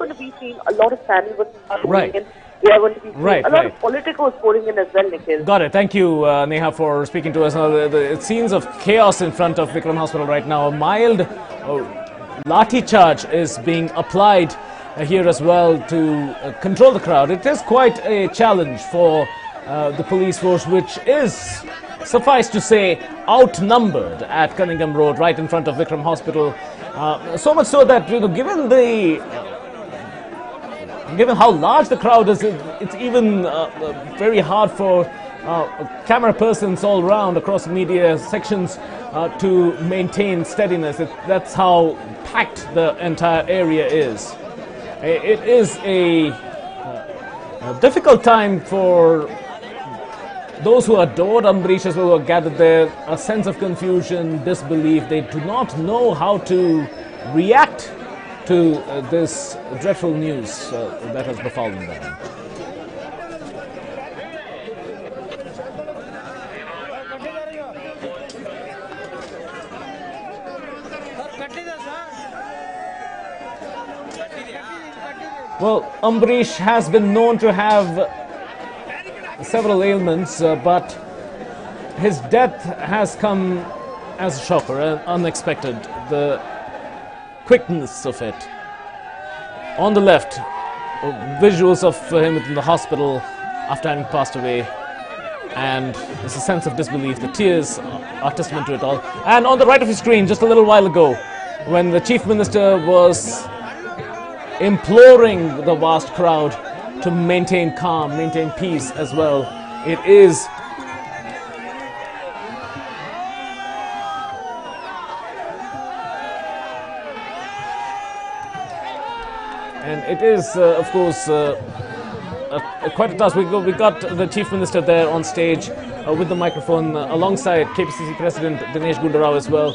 going to be seeing a lot of sandalwood pouring Right. in. We are going to be seeing Right, a lot right. of politicos pouring in as well, Nikhil. Got it. Thank you, Neha, for speaking to us. The scenes of chaos in front of Vikram Hospital right now. A mild lathi charge is being applied here as well to control the crowd. It is quite a challenge for the police force, which is, suffice to say, outnumbered at Cunningham Road, right in front of Vikram Hospital. So much so that, given how large the crowd is, it's even very hard for camera persons all around across media sections to maintain steadiness. That's how packed the entire area is. It is a difficult time for those who adored Ambarish as well, who are gathered there. A sense of confusion, disbelief. They do not know how to react to this dreadful news that has befallen them. Well, Ambarish has been known to have several ailments, but his death has come as a shocker, unexpected. The quickness of it. On the left, visuals of him in the hospital after having passed away, and there's a sense of disbelief. The tears are testament to it all. And on the right of the screen, just a little while ago, when the Chief Minister was imploring the vast crowd to maintain calm, maintain peace as well, it is of course, quite a task. We got the Chief Minister there on stage with the microphone alongside KPCC President Dinesh Gundarao as well,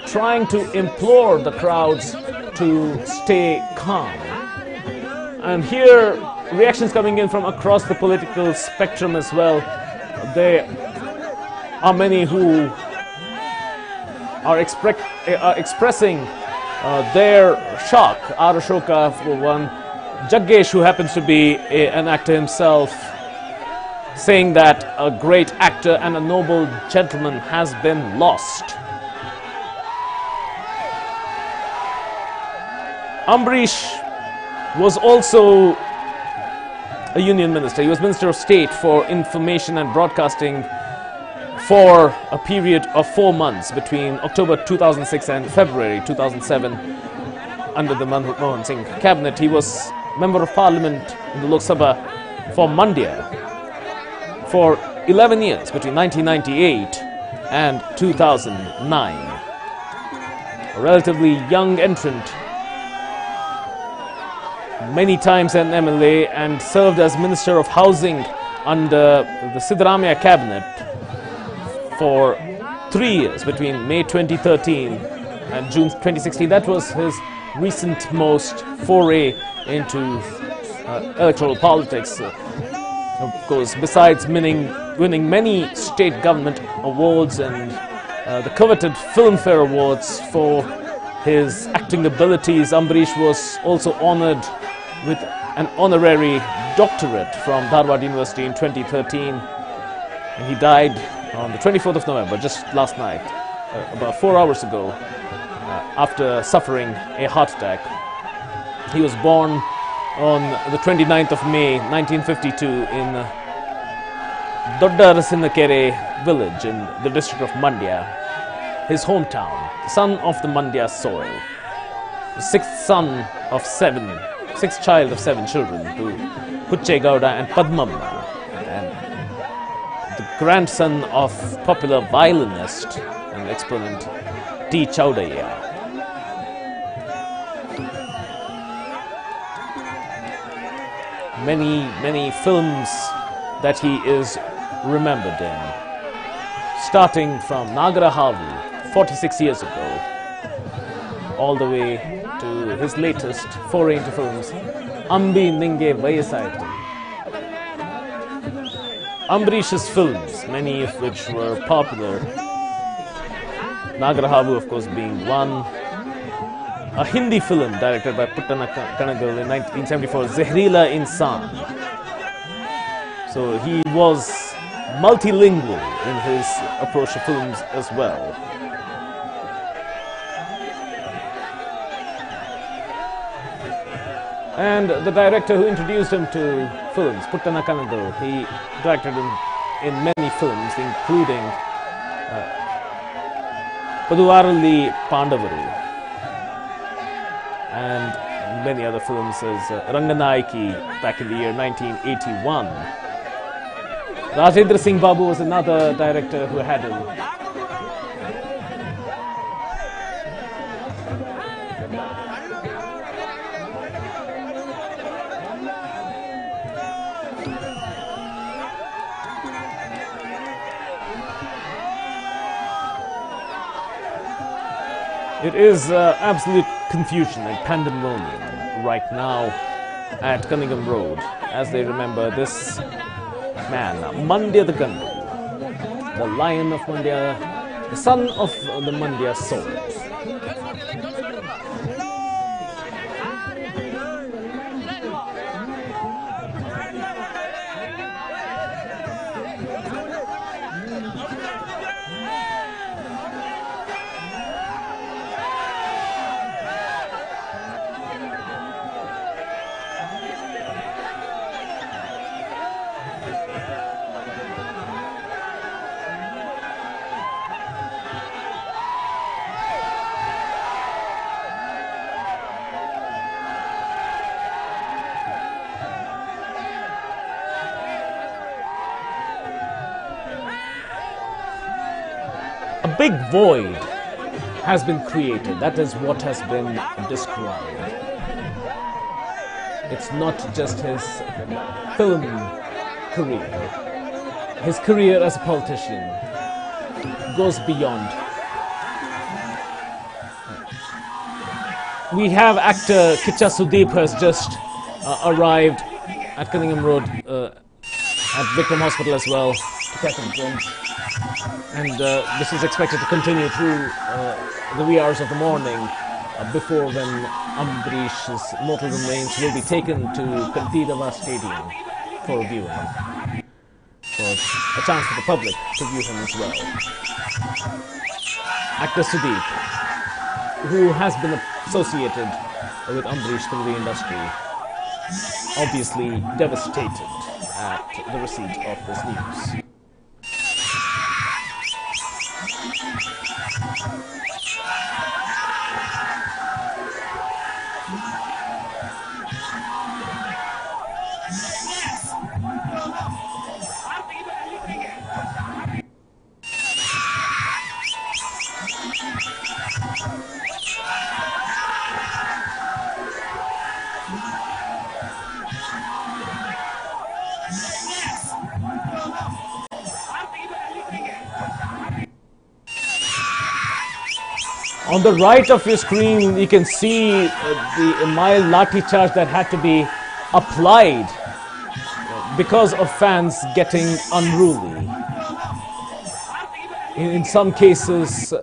trying to implore the crowds to stay calm. And here, reactions coming in from across the political spectrum as well. There are many who are expressing their shock. R. Ashoka, for one. Jaggesh, who happens to be an actor himself, saying that a great actor and a noble gentleman has been lost. Ambarish was also a union minister. He was Minister of State for Information and Broadcasting for a period of 4 months between October 2006 and February 2007 under the Manmohan Singh cabinet. He was Member of Parliament in the Lok Sabha for Mandya for 11 years between 1998 and 2009. A relatively young entrant, many times an MLA, and served as Minister of Housing under the Siddaramaiah cabinet for 3 years between May 2013 and June 2016. That was his recent most foray into electoral politics. Of course, besides winning many state government awards and the coveted Filmfare Awards for his acting abilities, Ambarish was also honoured with an honorary doctorate from Dharwad University in 2013, and he died on the 24th of November, just last night, about 4 hours ago, after suffering a heart attack. He was born on the 29th of May 1952 in Dodda Rasinakere village in the district of Mandya, his hometown, son of the Mandya soil, the sixth child of 7 children, to Huche Gowda and Padmamma, and the grandson of popular violinist and exponent T. Chaudhaya. Many films that he is remembered in, starting from Nagarahavu 46 years ago, all the way to his latest foray into films, Ambi Ninge Vayasaitu. Ambarish's films, many of which were popular, Nagarahavu of course being one, a Hindi film directed by Puttana Kanagal in 1974, Zehreela Insan. So he was multilingual in his approach to films as well. And the director who introduced him to films, Puttana Kanagal, he directed him in many films, including Paduvaralli Pandavaru and many other films as Ranganayaki back in the year 1981. Rajendra Singh Babu was another director who had him. It is absolute confusion and pandemonium right now at Cunningham Road as they remember this man, Mandya the Gandu, the lion of Mandya, the son of the Mandya sword. A big void has been created. That is what has been described. It's not just his film career. His career as a politician goes beyond. We have actor Kicha Sudeep has just arrived at Cunningham Road at Vikram Hospital as well to catch a glimpse. And this is expected to continue through the wee hours of the morning before when Ambrish's mortal remains will be taken to Kantidava Stadium for viewing. For a chance for the public to view him as well. Actor Sudeep, who has been associated with Ambrish through the industry, obviously devastated at the receipt of this news. On the right of your screen, you can see the mild lathi charge that had to be applied because of fans getting unruly. In some cases,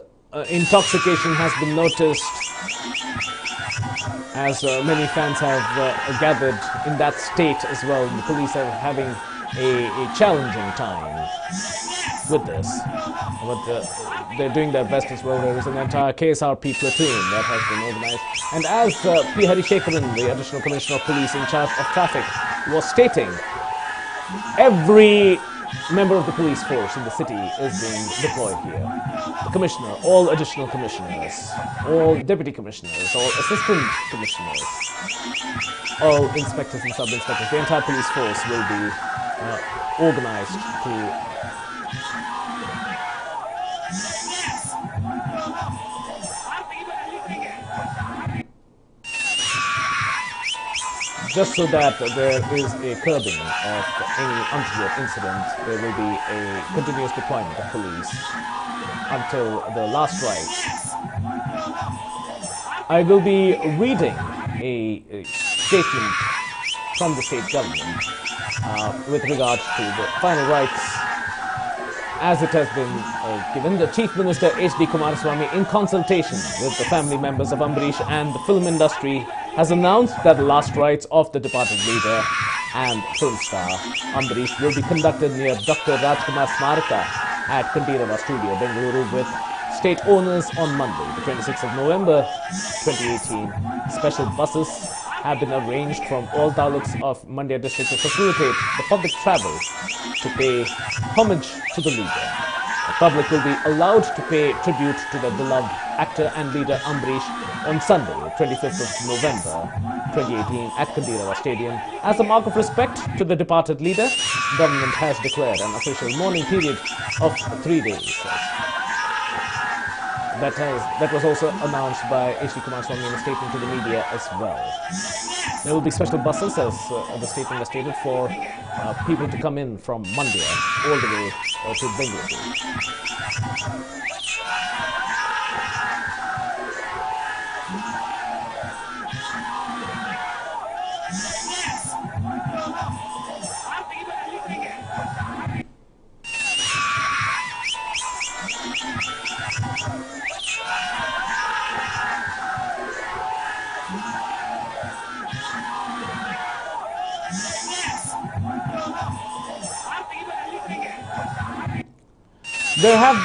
intoxication has been noticed as many fans have gathered in that state as well. The police are having a challenging time with this, but they're doing their best as well. There is an entire KSRP platoon that has been organized, and as P. Harishekaran, the Additional Commissioner of Police in charge of traffic, was stating, every member of the police force in the city is being deployed here. The commissioner, all additional commissioners, all deputy commissioners, all assistant commissioners, all inspectors and sub-inspectors, the entire police force will be organized to just so that there is a curbing of any untoward incident. There will be a continuous deployment of police until the last rites. I will be reading a statement from the state government with regard to the final rites as it has been given, the Chief Minister H.D. Kumaraswamy, in consultation with the family members of Ambarish and the film industry, has announced that the last rites of the departed leader and film star Ambarish will be conducted near Dr. Rajkumar Smaraka at Kandirava Studio, Bengaluru, with state owners on Monday, the 26th of November 2018. Special buses have been arranged from all taluks of Mandya district to facilitate the public travel to pay homage to the leader. The public will be allowed to pay tribute to the beloved actor and leader Ambarish on Sunday, 25th of November 2018 at Kandirava Stadium. As a mark of respect to the departed leader, government has declared an official mourning period of 3 days. That was also announced by H.D. Kumaraswamy in a statement to the media as well. There will be special buses, as the statement has stated, for people to come in from Mandya all the way to Bengaluru. There have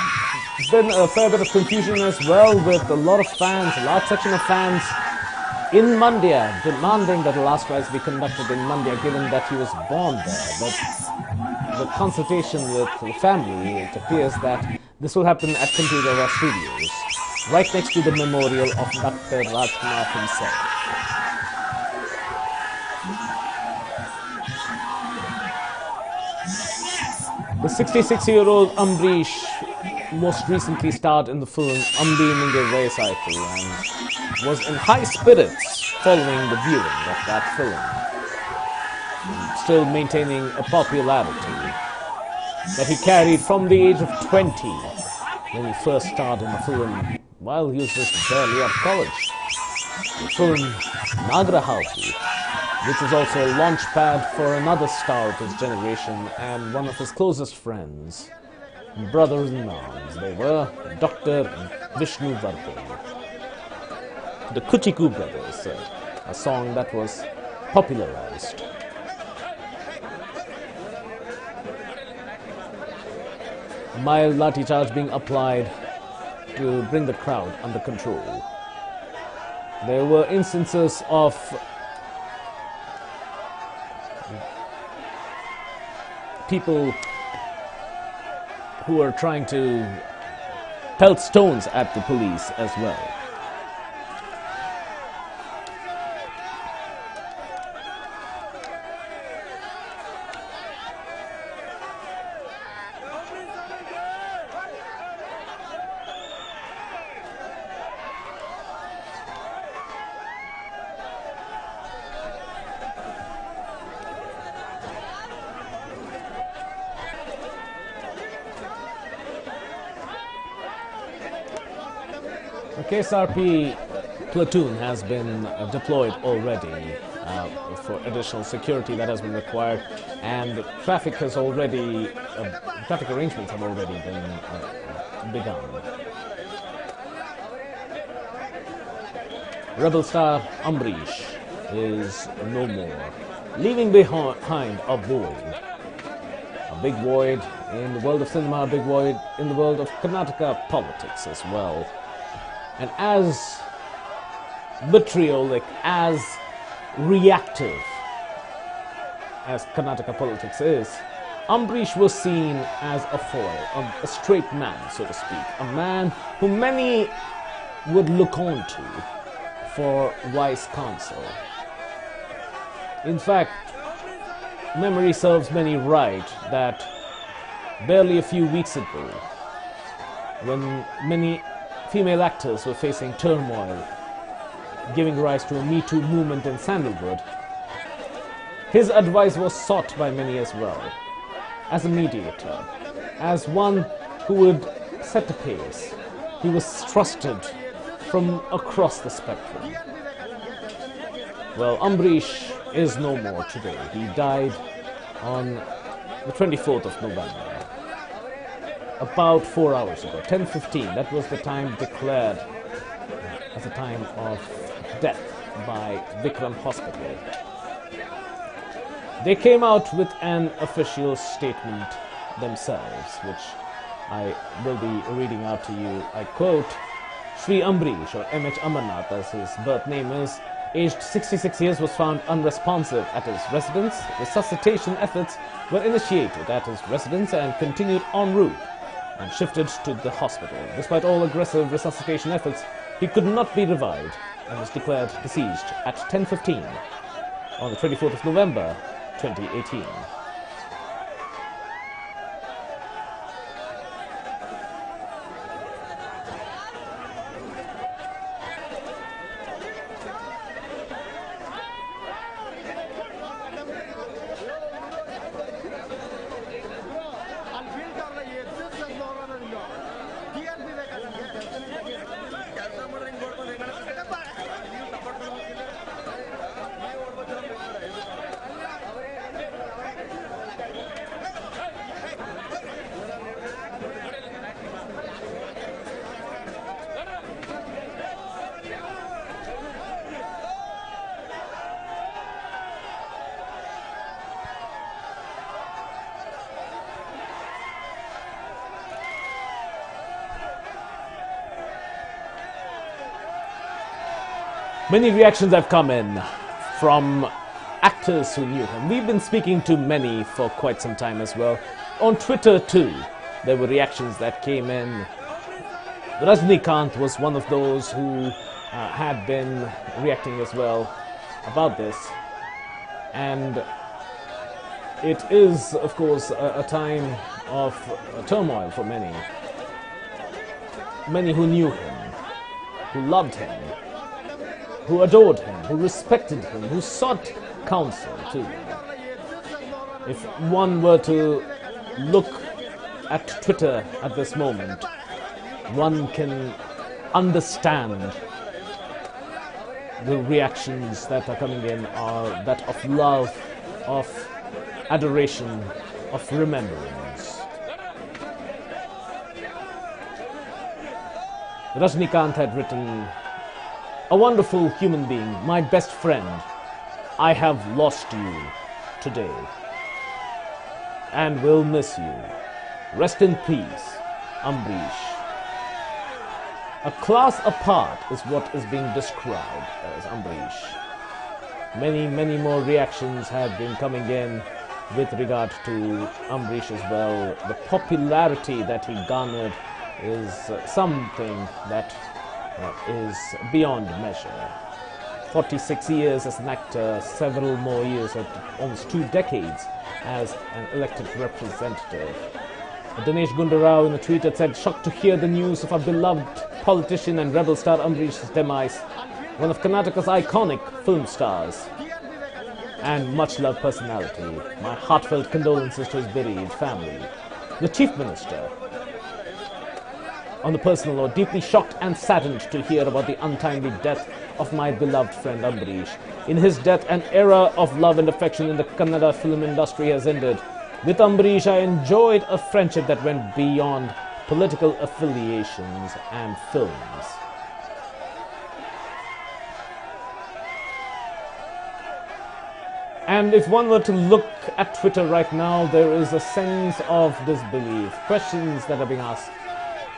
been a fair bit of confusion as well, with a lot of fans, a large section of fans in Mandya demanding that the last rites be conducted in Mandya, given that he was born there. But with consultation with the family, it appears that this will happen at Kandirava Studios, right next to the memorial of Dr. Rajkumar himself. The 66-year-old Ambarish most recently starred in the film Ambi Ninge Vayasaitu and was in high spirits following the viewing of that film, still maintaining a popularity that he carried from the age of 20 when he first starred in the film while he was just barely out of college. The film Nagrahauti, which is also a launch pad for another star of his generation and one of his closest friends, brothers in arms. They were Dr. Vishnu Vardhan, the Kuchiku Brothers, a song that was popularized. Mild lathi charge being applied to bring the crowd under control. There were instances of people who are trying to pelt stones at the police as well. KSRP platoon has been deployed already for additional security that has been required, and traffic arrangements have already been begun. Rebel star Ambarish is no more, leaving behind a big void in the world of cinema, a big void in the world of Karnataka politics as well. And as vitriolic, as reactive as Karnataka politics is, Ambarish was seen as a foil, a straight man, so to speak, a man who many would look on to for wise counsel. In fact, memory serves many right that barely a few weeks ago, when many female actors were facing turmoil, giving rise to a Me Too movement in Sandalwood, his advice was sought by many as well, as a mediator, as one who would set the pace. He was trusted from across the spectrum. Well, Ambarish is no more today. He died on the 24th of November. about 4 hours ago, 10:15. That was the time declared as a time of death by Vikram Hospital. They came out with an official statement themselves, which I will be reading out to you. I quote, Sri Ambrish, or M.H. Amarnath as his birth name is, aged 66 years, was found unresponsive at his residence. Resuscitation efforts were initiated at his residence and continued en route and shifted to the hospital. Despite all aggressive resuscitation efforts, he could not be revived and was declared deceased at 10:15 on the 24th of November, 2018. Many reactions have come in from actors who knew him. We've been speaking to many for quite some time as well. On Twitter too, there were reactions that came in. Rajnikant was one of those who had been reacting as well about this. And it is, of course, a time of turmoil for many. Many who knew him, who loved him, who adored him, who respected him, who sought counsel too. If one were to look at Twitter at this moment, one can understand the reactions that are coming in are that of love, of adoration, of remembrance. Rajnikant had written, "A wonderful human being, my best friend, I have lost you today and will miss you. Rest in peace, Ambrish." A class apart is what is being described as Ambrish. Many more reactions have been coming in with regard to Ambrish as well. The popularity that he garnered is something that is beyond measure. 46 years as an actor, several more years, almost 2 decades as an elected representative. Dinesh Gundarao in a tweet had said, "Shocked to hear the news of our beloved politician and rebel star Ambrish's demise, one of Karnataka's iconic film stars and much-loved personality. My heartfelt condolences to his bereaved family." The Chief Minister, on the personal note, deeply shocked and saddened to hear about the untimely death of my beloved friend Ambrish. In his death, an era of love and affection in the Kannada film industry has ended. With Ambrish, I enjoyed a friendship that went beyond political affiliations and films. And if one were to look at Twitter right now, there is a sense of disbelief. Questions that are being asked.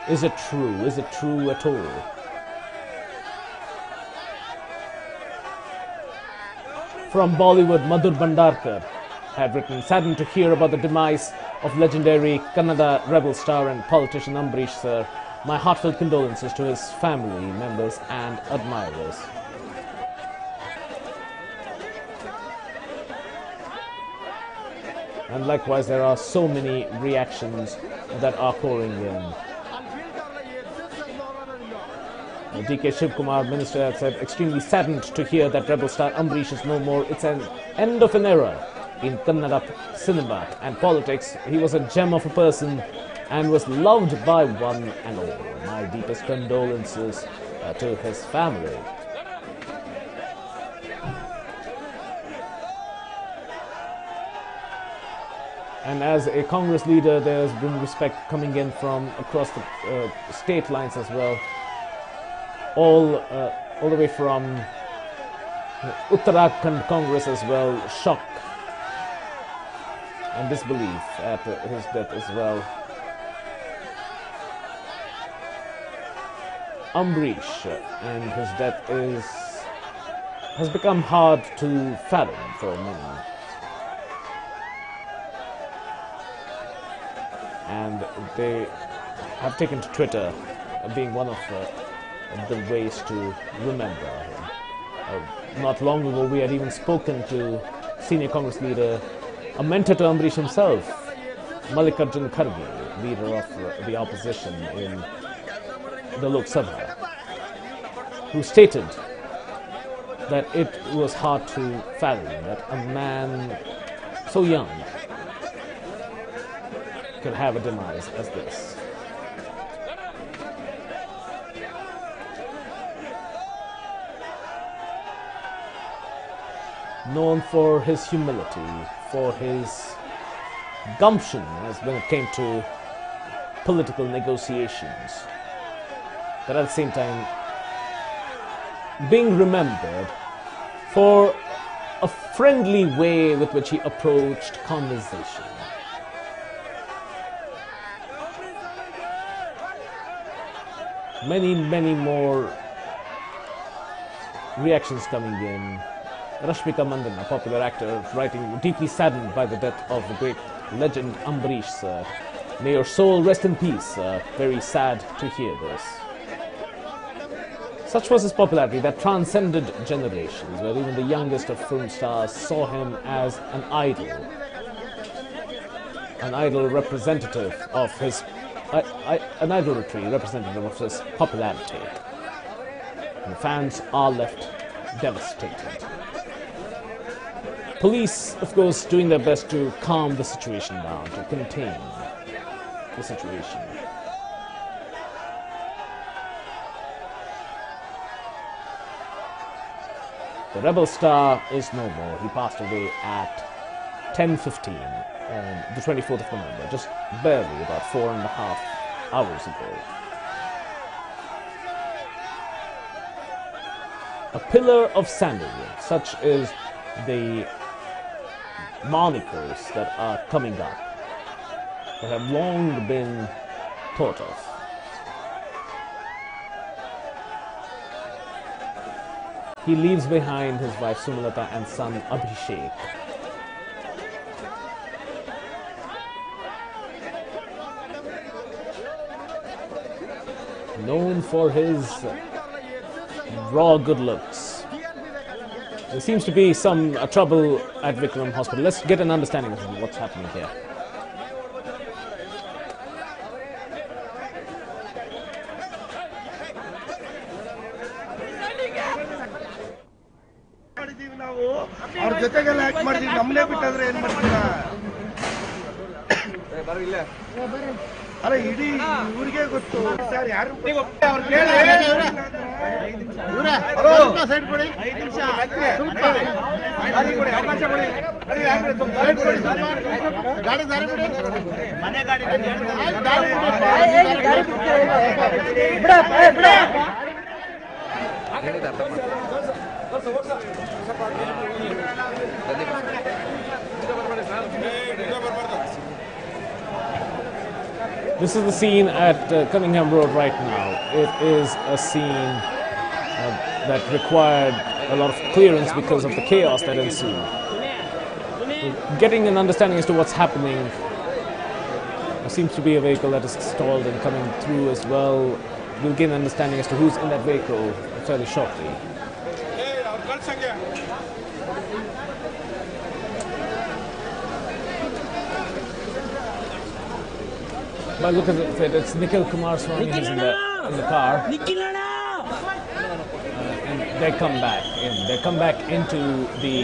Is it true? Is it true at all? From Bollywood, Madhur Bhandarkar had written, "Saddened to hear about the demise of legendary Kannada rebel star and politician Ambrish sir. My heartfelt condolences to his family members and admirers." And likewise, there are so many reactions that are pouring in. DK Shivkumar, Minister, had said, "Extremely saddened to hear that rebel star Ambrish is no more. It's an end of an era in Kannada cinema and politics. He was a gem of a person and was loved by one and all. My deepest condolences to his family." And as a Congress leader, there's been respect coming in from across the state lines as well. All the way from Uttarakhand Congress as well. Shock and disbelief at his death as well. Ambrish and his death has become hard to fathom for many. And they have taken to Twitter being one of the ways to remember him. Not long ago, we had even spoken to senior Congress leader, a mentor to Ambrish himself, Mallikarjun Kharge, leader of the opposition in the Lok Sabha, who stated that it was hard to fathom that a man so young could have a demise as this. Known for his humility, for his gumption as when it came to political negotiations, but at the same time being remembered for a friendly way with which he approached conversation. Many more reactions coming in. Rashmika Mandan, a popular actor, writing, deeply saddened by the death of the great legend Ambrish, sir. May your soul rest in peace, sir. Very sad to hear this. Such was his popularity that transcended generations, where even the youngest of film stars saw him as an idol representative of his, an idolatry representative of his popularity. And the fans are left devastated. Police, of course, doing their best to calm the situation down, to contain the situation. The rebel star is no more. He passed away at 10:15 on the 24th of November, just barely about 4.5 hours ago. A pillar of sandalwood, such is the monikers that are coming up, that have long been thought of. He leaves behind his wife Sumalata and son Abhishek. Known for his raw good looks. There seems to be some trouble at Vikram Hospital. Let's get an understanding of what's happening here. ಅವ್ರ ಜೊತೆಗೆಲ್ಲ ಯಾಕೆ ಮಾಡಿದ್ವಿ ನಮ್ಮನ್ನೇ ಬಿಟ್ಟಾದ್ರೆ ಏನ್ ಮಾಡ್ತೀರಾ ಅಲ್ಲ ಇಡೀ ಊರಿಗೆ ಗೊತ್ತು ಸರ್ ಯಾರು ಅವ್ರು ಕೇಳಿ ಸೈಡ್ ಕೊಡಿ 5 ನಿಮಿಷ ಅವಕಾಶ ಕೊಡಿ ಗಾಡಿ ದಾರಿ ಬಿಡಿ ಮನೆ ಗಾಡಿ This is the scene at Cunningham Road right now. It is a scene that required a lot of clearance because of the chaos that ensued. Getting an understanding as to what's happening. There seems to be a vehicle that is stalled and coming through as well. We'll gain an understanding as to who's in that vehicle fairly shortly. But look at it, it's Nikhil Kumaraswamy who's in the car. And they come back in. They come back into the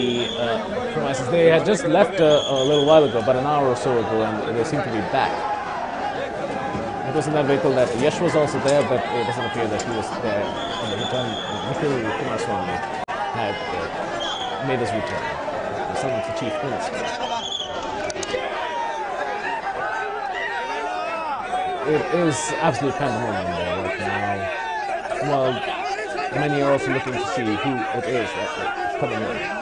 premises. They had just left a little while ago, about an hour or so ago, and they seem to be back. It was in that vehicle that Yash was also there, but it doesn't appear that he was there on the return. Nikhil Kumaraswamy had made his return, the son of the Chief Minister. it is absolute pandemonium there right now. Well, many are also looking to see who it is that's coming in.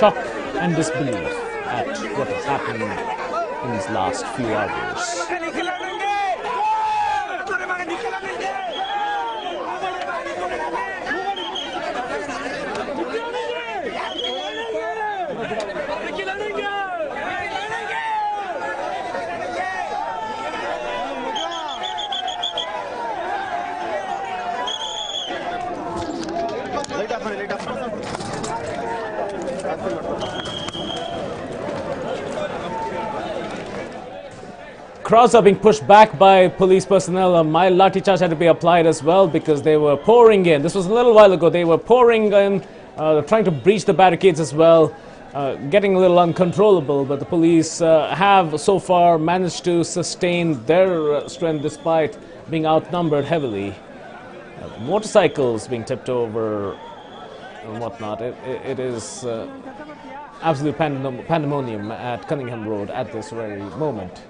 Shock and disbelief at what has happened in these last few hours. Crowds are being pushed back by police personnel. A mild lathi charge had to be applied as well because they were pouring in. This was a little while ago. They were pouring in, trying to breach the barricades as well, getting a little uncontrollable. But the police have so far managed to sustain their strength despite being outnumbered heavily. Motorcycles being tipped over and whatnot. It is absolute pandemonium at Cunningham Road at this very moment.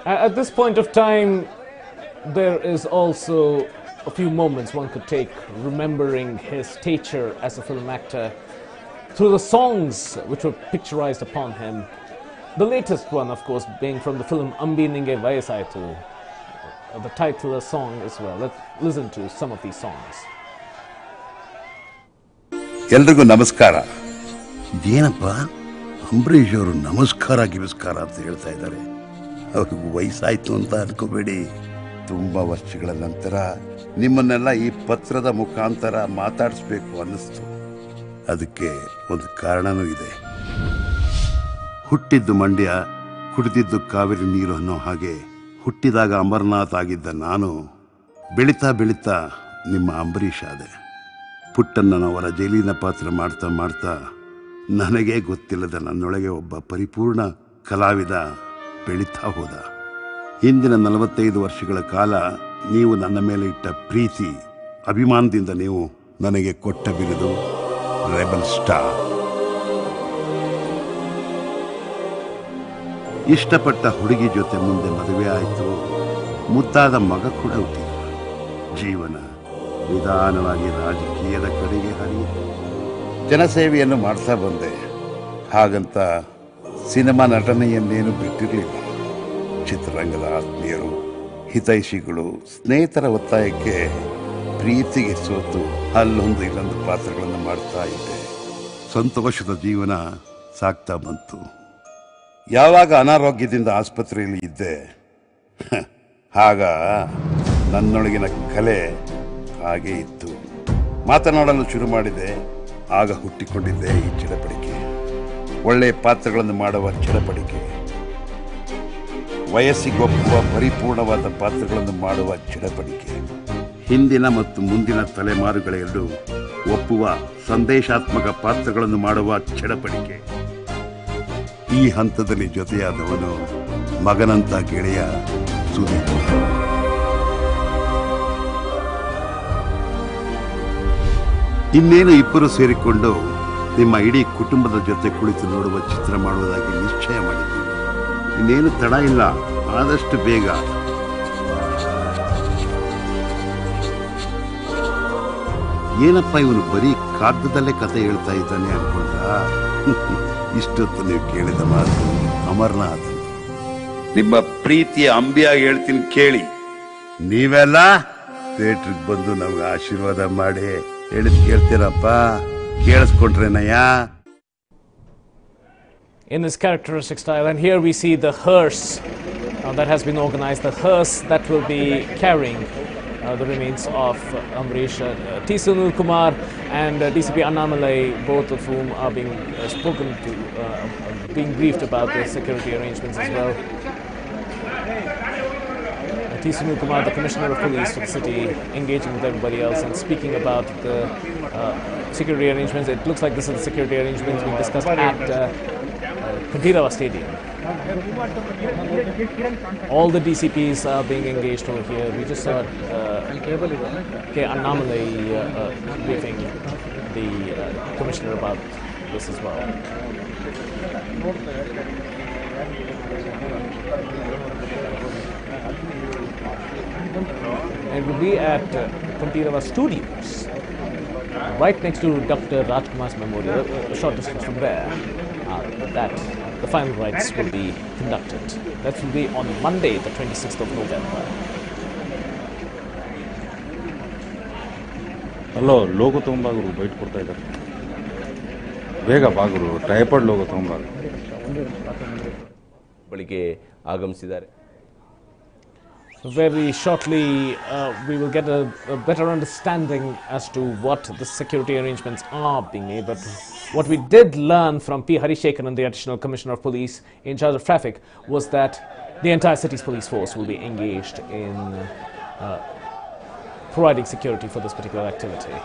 At this point of time, there is also a few moments one could take remembering his stature as a film actor through the songs which were picturized upon him. The latest one, of course, being from the film Ambi Ninge Vayasaitu, the title song as well. Let's listen to some of these songs. ಎಲ್ರಿಗೂ ನಮಸ್ಕಾರ. ಇದೇನಪ್ಪ ಅಂಬರೀಷ್ ಅವರು ನಮಸ್ಕಾರ ಗಿಮಸ್ಕಾರ ಅಂತ ಹೇಳ್ತಾ ಇದ್ದಾರೆ. ಅವ್ರಿಗೆ ವಯಸ್ಸಾಯ್ತು ಅಂತ ಅನ್ಕೋಬೇಡಿ. ತುಂಬ ವರ್ಷಗಳ ನಂತರ ನಿಮ್ಮನ್ನೆಲ್ಲ ಈ ಪತ್ರದ ಮುಖಾಂತರ ಮಾತಾಡಿಸ್ಬೇಕು ಅನ್ನಿಸ್ತು. ಅದಕ್ಕೆ ಒಂದು ಕಾರಣನೂ ಇದೆ. ಹುಟ್ಟಿದ್ದು ಮಂಡ್ಯ, ಕುಡಿದಿದ್ದು ಕಾವೇರಿ ನೀರು ಅನ್ನೋ ಹಾಗೆ ಹುಟ್ಟಿದಾಗ ಅಮರನಾಥ್ ಆಗಿದ್ದ ನಾನು ಬೆಳೀತಾ ಬೆಳೀತಾ ನಿಮ್ಮ ಅಂಬರೀಷ್ ಆದೆ. ಪುಟ್ಟಣ್ಣನವರ ಜೈಲಿನ ಪಾತ್ರ ಮಾಡ್ತಾ ಮಾಡ್ತಾ ನನಗೇ ಗೊತ್ತಿಲ್ಲದ ನನ್ನೊಳಗೆ ಒಬ್ಬ ಪರಿಪೂರ್ಣ ಕಲಾವಿದ ಬೆಳೀತಾ ಹೋದ. ಹಿಂದಿನ 45 ವರ್ಷಗಳ ಕಾಲ ನೀವು ನನ್ನ ಮೇಲೆ ಇಟ್ಟ ಪ್ರೀತಿ, ಅಭಿಮಾನದಿಂದ ನೀವು ನನಗೆ ಕೊಟ್ಟ ಬಿರುದು ರೆಬಲ್ ಸ್ಟಾರ್. ಇಷ್ಟಪಟ್ಟ ಹುಡುಗಿ ಜೊತೆ ಮುಂದೆ ಮದುವೆ ಆಯಿತು. ಮುದ್ದಾದ ಮಗ ಕೂಡ ಹುಟ್ಟಿದ. ಜೀವನ ನಿಧಾನವಾಗಿ ರಾಜಕೀಯದ ಕಡೆಗೆ ಹರಿಯಿತು. ಜನಸೇವೆಯನ್ನು ಮಾಡ್ತಾ ಬಂದೆ. ಹಾಗಂತ ಸಿನಿಮಾ ನಟನೆಯನ್ನೇನು ಬಿಟ್ಟಿರಲಿಲ್ಲ. ಚಿತ್ರರಂಗದ ಆತ್ಮೀಯರು, ಹಿತೈಷಿಗಳು, ಸ್ನೇಹಿತರ ಒತ್ತಾಯಕ್ಕೆ ಪ್ರೀತಿಗೆ ಸೋತು ಅಲ್ಲೊಂದು ಇಲ್ಲೊಂದು ಪಾತ್ರಗಳನ್ನು ಮಾಡ್ತಾ ಇದ್ದೆ. ಸಂತೋಷದ ಜೀವನ ಸಾಗ್ತಾ ಬಂತು. ಯಾವಾಗ ಅನಾರೋಗ್ಯದಿಂದ ಆಸ್ಪತ್ರೆಯಲ್ಲಿ ಇದ್ದೆ, ಆಗ ನನ್ನೊಳಗಿನ ಕಲೆ ಹಾಗೆ ಇತ್ತು. ಮಾತನಾಡಲು ಶುರು ಮಾಡಿದೆ. ಆಗ ಹುಟ್ಟಿಕೊಂಡಿದ್ದೆ ಈ ಚಡಪಡಿಕೆ. ಒಳ್ಳೆಯ ಪಾತ್ರಗಳನ್ನು ಮಾಡುವ ಚಡಪಡಿಕೆ, ವಯಸ್ಸಿಗೊಪ್ಪುವ ಪರಿಪೂರ್ಣವಾದ ಪಾತ್ರಗಳನ್ನು ಮಾಡುವ ಚಡಪಡಿಕೆ, ಹಿಂದಿನ ಮತ್ತು ಮುಂದಿನ ತಲೆಮಾರುಗಳೆರಡು ಒಪ್ಪುವ ಸಂದೇಶಾತ್ಮಕ ಪಾತ್ರಗಳನ್ನು ಮಾಡುವ ಚಡಪಡಿಕೆ. ಈ ಹಂತದಲ್ಲಿ ಜೊತೆಯಾದವನು ಮಗನಂತ ಗೆಳೆಯ ಸುದೀಪ್. ಇನ್ನೇನು ಇಬ್ಬರು ಸೇರಿಕೊಂಡು ನಿಮ್ಮ ಇಡೀ ಕುಟುಂಬದ ಜೊತೆ ಕುಳಿತು ನೋಡುವ ಚಿತ್ರ ಮಾಡುವುದಾಗಿ ನಿಶ್ಚಯ ಮಾಡಿದ್ದೀವಿ. ಇನ್ನೇನು ತಡ ಇಲ್ಲ, ಆದಷ್ಟು ಬೇಗ. ಏನಪ್ಪ ಇವನು ಬರೀ ಕಾಗದದಲ್ಲೇ ಕತೆ ಹೇಳ್ತಾ ಇದ್ದಾನೆ ಅನ್ಕೊಂಡ. ಇಷ್ಟೊತ್ತು ನೀವು ಕೇಳಿದ ಮಾತು ಅಮರನಾಥ್. ನಿಮ್ಮ ಪ್ರೀತಿಯ ಅಂಬಿಯಾಗಿ ಹೇಳ್ತೀನಿ ಕೇಳಿ. ನೀವೆಲ್ಲ ಥಿಯೇಟ್ರಿಗೆ ಬಂದು ನಮ್ಗೆ ಆಶೀರ್ವಾದ ಮಾಡಿ ಹೇಳಿದ್ ಕೇಳ್ತೀರಪ್ಪ. ಕೇಳಿಸ್ಕೊಂಡ್ರೇನಯ್ಯ. In his characteristic style, and here we see the hearse that has been organized, the hearse that will be carrying the remains of Amrish. T. Sunil Kumar and DCP Annamalai, both of whom are being spoken to, being briefed about the security arrangements as well. T. Sunil Kumar, the Commissioner of Police for the city, engaging with everybody else and speaking about the security arrangements. It looks like this is the security arrangements being discussed at Kandirava Stadium. All the DCPs are being engaged over here. We just saw K. Annamalai briefing the Commissioner about this as well. It will be at Kandirava Studios, right next to Dr. Rajkumar's memorial, a short distance from there, that the final rites will be conducted. That will be on Monday, the 26th of November. Hello, logo ತೊಗೊಂಬಾಗರು bite ಕೊಡ್ತಾ ಇದ್ದಾರೆ ಬೇಗ ಬಾಗರು typhoid logo ತೊಗೊಂಬಾಗರು ಬಳಿಗೆ ಆಗಮಿಸಿದ್ದಾರೆ. Very shortly, we will get a better understanding as to what the security arrangements are being made. But what we did learn from P. Harishekaran, the Additional Commissioner of Police in charge of traffic, was that the entire city's police force will be engaged in providing security for this particular activity.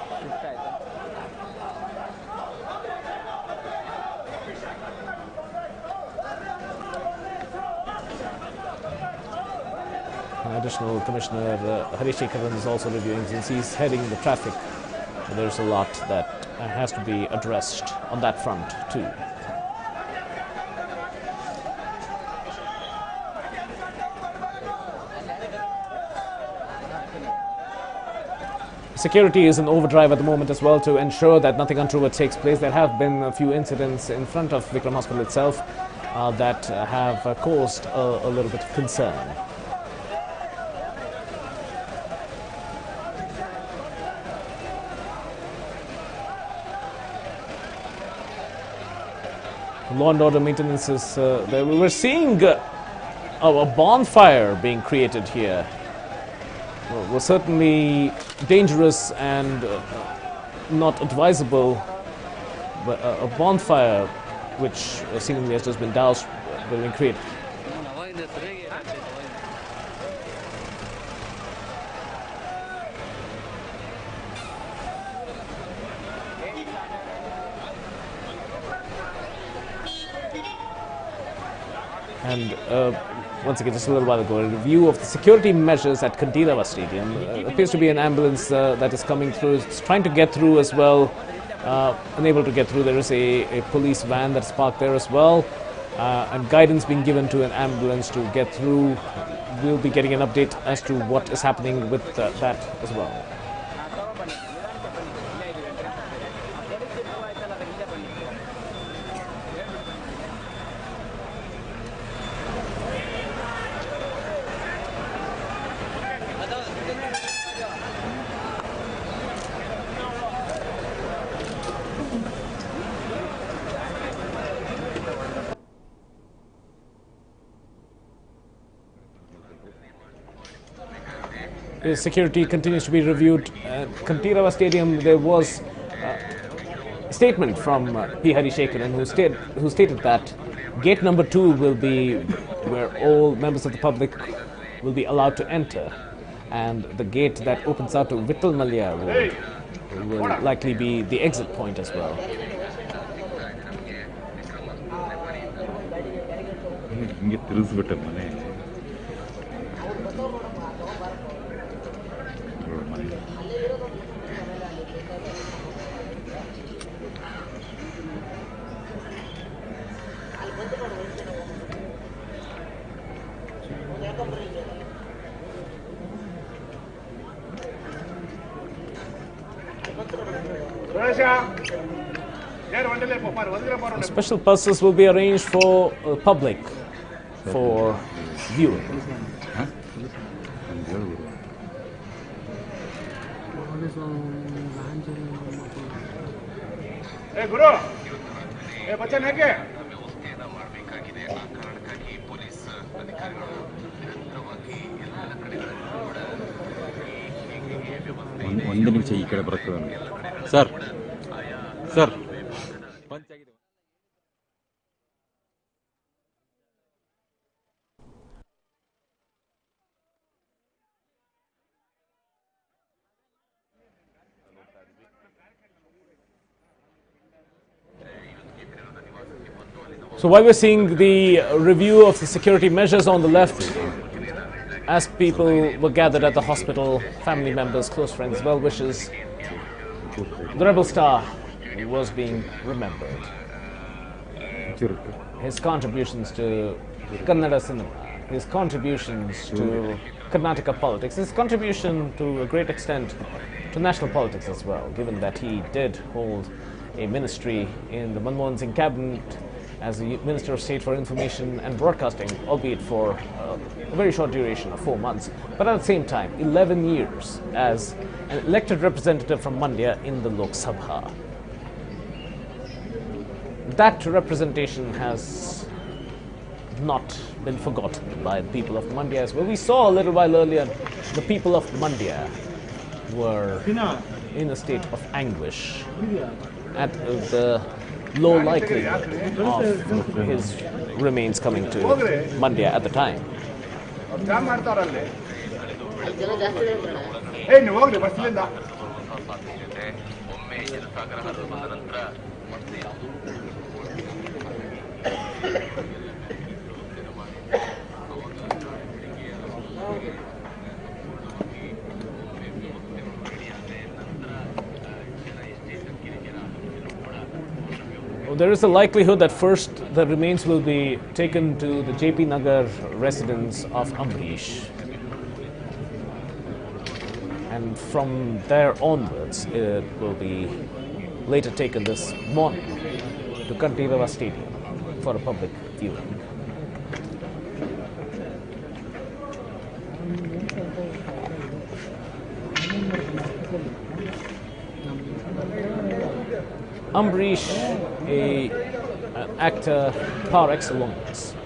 Additional Commissioner Harishekaran is also reviewing, since he's heading the traffic. There's a lot that has to be addressed on that front too. Security is in overdrive at the moment as well to ensure that nothing untoward takes place. There have been a few incidents in front of Vikram Hospital itself that have caused a little bit of concern. Law and order maintenance is there. We're seeing a bonfire being created here. Was certainly dangerous and not advisable, but a bonfire which seemingly has just been doused will be created. And once again, just a little while ago, a review of the security measures at Kandirava Stadium. Appears to be an ambulance that is coming through. It's trying to get through as well, unable to get through. There is a police van that's parked there as well, and guidance being given to an ambulance to get through. We'll be getting an update as to what is happening with that as well. Security continues to be reviewed. Kandirava Stadium, there was a statement from P. Harishekaran who stated that gate number 2 will be where all members of the public will be allowed to enter, and the gate that opens out to Vittal Malya will likely be the exit point as well. Special buses will be arranged for public for viewing. Hey, Guru! Hey, bachan hai kya? ಒಂದು ನಿಮಿಷ ಈ ಕಡೆ ಬರ್ತದೆ sir sir So while we're seeing the review of the security measures on the left, as people were gathered at the hospital, family members, close friends, well-wishers, the rebel star was being remembered. His contributions to Kannada cinema, his contributions to Karnataka politics, his contribution to a great extent to national politics as well, given that he did hold a ministry in the Manmohan Singh cabinet as the Minister of State for Information and Broadcasting, albeit for a very short duration of 4 months, but at the same time, 11 years as an elected representative from Mandya in the Lok Sabha. That representation has not been forgotten by the people of Mandya as well. We saw a little while earlier the people of Mandya were in a state of anguish at the low likelihood of his remains coming to Mandya at the time. There is a likelihood that first the remains will be taken to the JP Nagar residence of Ambrish. And from there onwards, it will be later taken this morning to Kantirava Stadium for a public viewing. Ambrish, an actor par excellence,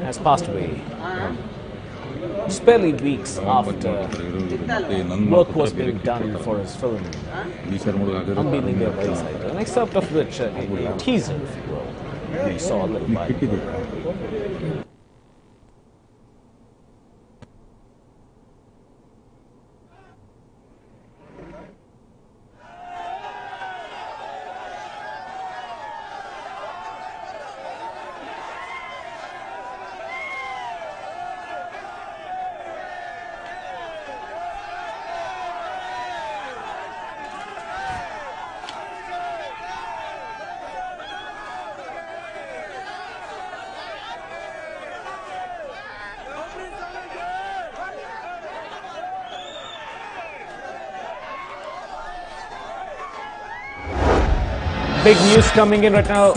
has passed away just barely weeks after work was being done for his film Unveiling Their Wayside, an excerpt of which, a teaser, if you will, we saw a little while ago. Big news coming in right now.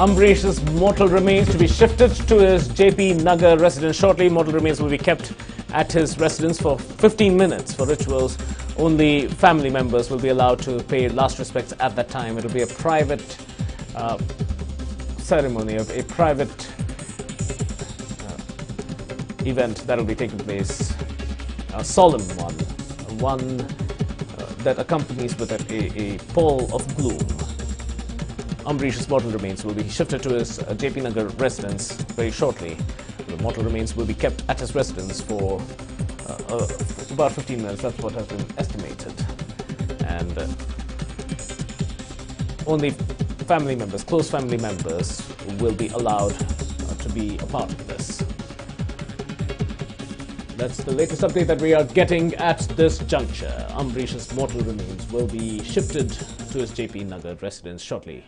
Ambrish's mortal remains to be shifted to his JP Nagar residence shortly. Mortal remains will be kept at his residence for 15 minutes for rituals. Only family members will be allowed to pay last respects at that time. It will be a private ceremony, of a private event that will be taking place, a solemn one that accompanies with a pall of gloom. Ambrish's mortal remains will be shifted to his JP Nagar residence very shortly. The mortal remains will be kept at his residence for about 15 minutes. That's what has been estimated. And only family members, close family members, will be allowed to be a part of this. That's the latest update that we are getting at this juncture. Ambrish's mortal remains will be shifted to his JP Nagar residence shortly.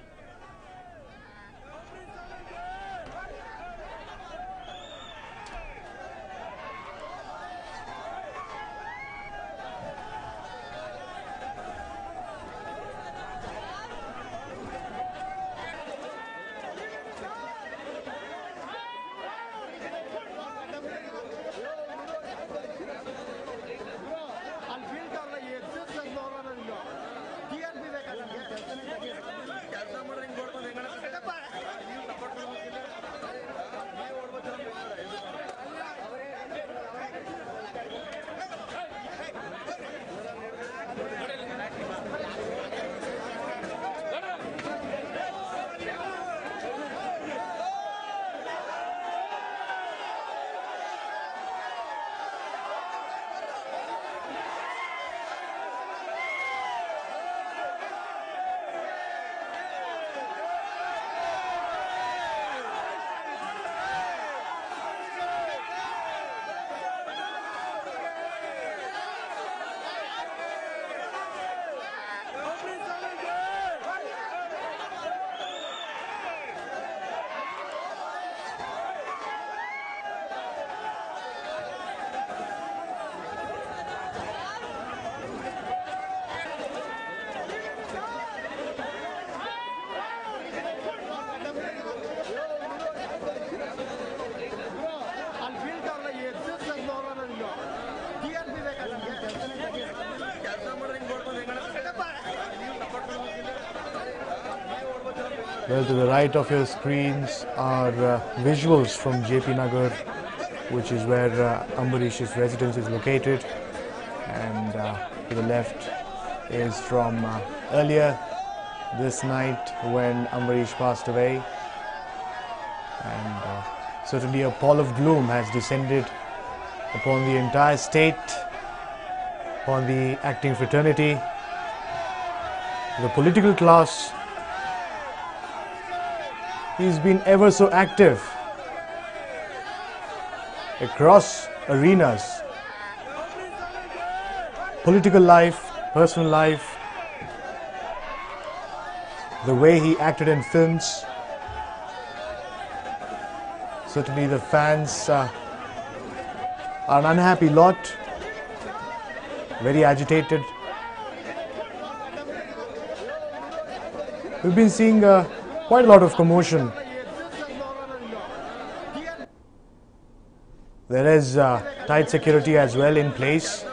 Well, to the right of your screens are visuals from JP Nagar, which is where Ambarish's residence is located, and to the left is from earlier this night when Ambarish passed away. And certainly a pall of gloom has descended upon the entire state, upon the acting fraternity, the political class. He's been ever so active across arenas, political life, personal life, the way he acted in films. Certainly the fans are an unhappy lot, very agitated. We've been seeing quite a lot of commotion. There is tight security as well in place.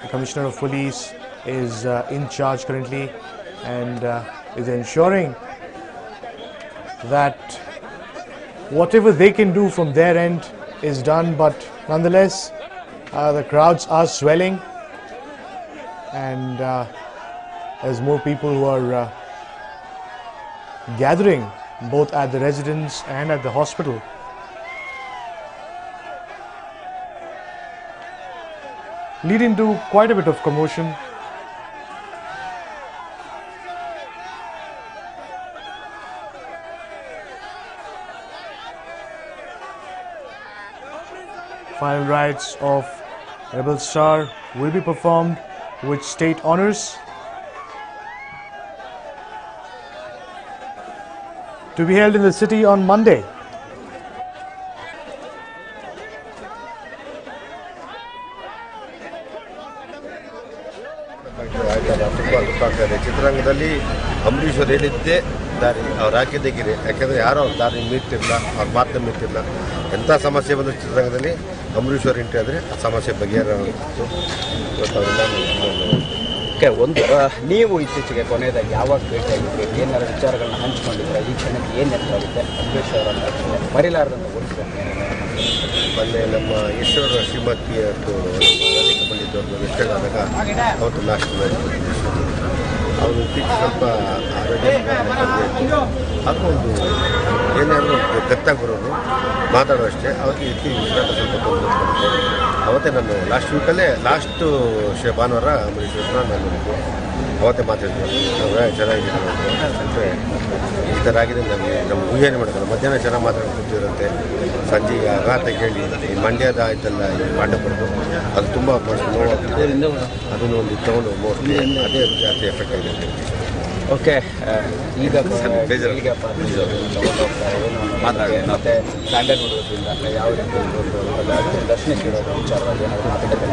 The Commissioner of Police is in charge currently and is ensuring that whatever they can do from their end is done, but nonetheless the crowds are swelling, and there's more people who are gathering both at the residence and at the hospital. Leading to quite a bit of commotion. Final rites of Rebel Star will be performed with state honors, to be held in the city on Monday. ಚಿತ್ರರಂಗದಲ್ಲಿ ಅಂಬರೀಷ್ ಅವರು ಹೇಳಿದ್ದೇ ದಾರಿ, ಅವ್ರು ಹಾಕಿದ್ದೇ ಗಿರಿ. ಯಾಕೆಂದರೆ ಯಾರು ಅವ್ರ ದಾರಿ ಮೀರ್ತಿಲ್ಲ, ಅವ್ರ ಮಾತನ್ನ ಮೀರ್ತಿಲ್ಲ. ಎಂಥ ಸಮಸ್ಯೆ ಬಂದರೂ ಚಿತ್ರರಂಗದಲ್ಲಿ ಅಂಬರೀಷ್ ಅವರು ಎಂಟ್ರಿ ಆದರೆ ಆ ಸಮಸ್ಯೆ ಬಗೆಹರಿತು. ಒಂದು ನೀವು ಇತ್ತೀಚೆಗೆ ಕೊನೆಯದಾಗಿ ಯಾವಾಗ ಭೇಟಿಯಾಗಿದ್ದರೆ ಏನಾರ ವಿಚಾರಗಳನ್ನ ಹಂಚಿಕೊಂಡಿದ್ರೆ ಈ ಕ್ಷಣಕ್ಕೆ ಏನು ನೆನಪಾಗುತ್ತೆ ಅಂಬರೀಷ್ ಅವರನ್ನು ಮರಿಲಾರದಂತ ಉಳಿಸ್ಬೇಕು? ಮೊನ್ನೆ ನಮ್ಮ ಈಶ್ವರ ಶ್ರೀಮತಿಯದ್ದು ಬಂದಿದ್ದವ್ರನ್ನ ಮಿಸ್ಟೇಕ್ ಆದಾಗ ಅವತ್ತು ಲಾಸ್ಟ್ ಅವರು ಇತ್ತೀಚೆಗೆ ಸ್ವಲ್ಪ ಆರೋಗ್ಯ ಅದು ಒಂದು ಏನಾದರೂ ಗತ್ತಾಗಿ ಬರೋದು ಮಾತಾಡೋ ಅಷ್ಟೇ. ಅವತ್ತು ಇತ್ತೀಚೆಗೆ ಉಸಿರಾಟ ಸ್ವಲ್ಪ ತೊಂದರೆ. ಅವತ್ತೇ ನಾನು ಲಾಸ್ಟ್ ವೀಕಲ್ಲೇ ಲಾಸ್ಟು ಭಾನುವಾರ ಅಂಬರೀಷ್ ಅವ್ರನ್ನ ನಾನು ಅವತ್ತೇ ಮಾತಾಡಿದ್ದೆ. ಚೆನ್ನಾಗಿದೆ ಅಂದರೆ ಈ ಥರ ಆಗಿದೆ, ನಮಗೆ ನಮ್ಮ ಊಹೆನೇ ಮಾಡೋಕ್ಕಲ್ಲ. ಮಧ್ಯಾಹ್ನ ಚೆನ್ನಾಗಿ ಮಾತಾಡ್ಕೊಂಡು ಕೂತಿರಂತೆ, ಸಂಜೆ ಆಘಾತ ಕೇಳಿ ಈ ಮಂಡ್ಯದ ಆಯ್ತಲ್ಲ ಈ ಪಾಂಡಪುರದ್ದು ಅದು ತುಂಬ ನೋವಾಗ್ತಿದೆ. ಅದನ್ನು ಒಂದು ತೊಗೊಂಡು ಮೋಸ್ಟ್ಲಿ ಅದೇ ಜಾಸ್ತಿ ಎಫೆಕ್ಟ್ ಆಗಿದೆ. ಓಕೆ, ಈಗ ಮತ್ತೆ ಸ್ಯಾಂಡಲ್ವುಡ್ ವತಿಯಿಂದ ಯಾವ ರೀತಿ ದರ್ಶನಕ್ಕೆ ಇಡೋದು ವಿಚಾರವಾಗಿ ಏನಾದರೂ ಮಾತಾಡೋದು?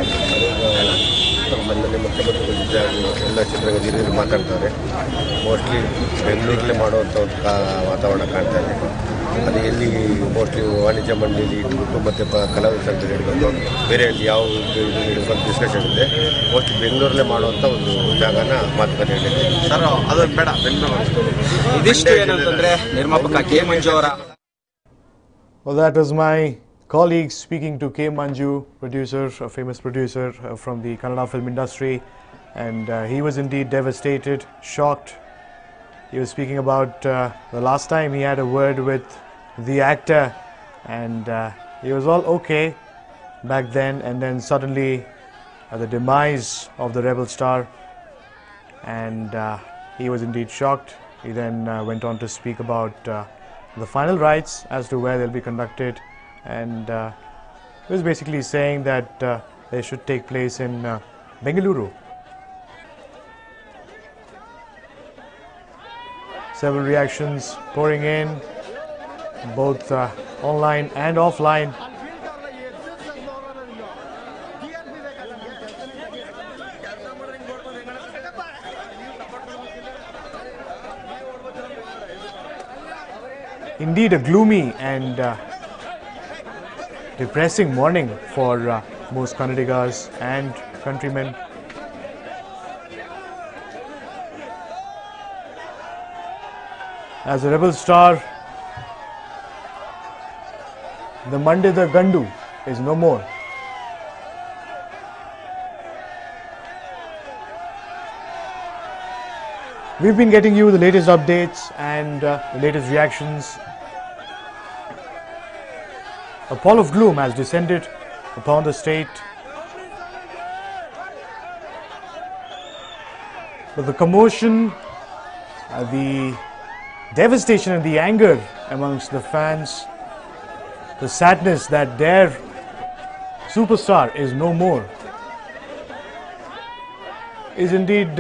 ಮೊನ್ನೆ ಮುಖ್ಯಮಂತ್ರಿಗಳು ನಿಜವಾಗಿ ಎಲ್ಲ ಚಿತ್ರರಂಗದ ಹಿರಿಯರು ಮಾತಾಡ್ತಾರೆ. ಮೋಸ್ಟ್ಲಿ ಬೆಂಗಳೂರಲ್ಲೇ ಮಾಡುವಂಥ ಒಂದು ವಾತಾವರಣ ಕಾಣ್ತಾ ಇದೆ. ಅದು ಎಲ್ಲಿ ಮೋಸ್ಟ್ಲಿ ವಾಣಿಜ್ಯ ಮಂಡಳಿ ಇಟ್ಬಿಟ್ಟು ಮತ್ತು ಕಲಾವಿದ ಸಂಘ ಹಿಡ್ಕೊಂಡು ಬೇರೆ ಯಾವ ಒಂದು ಡಿಸ್ಕಷನ್ ಇದೆ. ಮೋಸ್ಟ್ಲಿ ಬೆಂಗಳೂರಲ್ಲೇ ಮಾಡುವಂಥ ಒಂದು ಜಾಗನ ಮಾತುಕತೆ ಹೇಳಿದೆ ಸರ್. ಅದು ಬೇಡ, ಬೆಂಗಳೂರು ಇದಿಷ್ಟು ಏನಂತಂದರೆ ನಿರ್ಮಾಪಕ ಕೆ ಮಂಜು ಅವರ. Well, that was my colleague speaking to K. Manju, producer, a famous producer from the Kannada film industry, and he was indeed devastated, shocked. He was speaking about the last time he had a word with the actor, and he was all okay back then, and then suddenly the demise of the Rebel Star, and he was indeed shocked. He then went on to speak about the final rites as to where they'll be conducted, and he was basically saying that they should take place in Bengaluru. Several reactions pouring in, both online and offline. Indeed a gloomy and depressing morning for most Kannadigas and countrymen. as a rebel star, the Mandida Gandu is no more. We've been getting you the latest updates and the latest reactions. A pall of gloom has descended upon the state. But the commotion, the devastation and the anger amongst the fans, the sadness that their superstar is no more, is indeed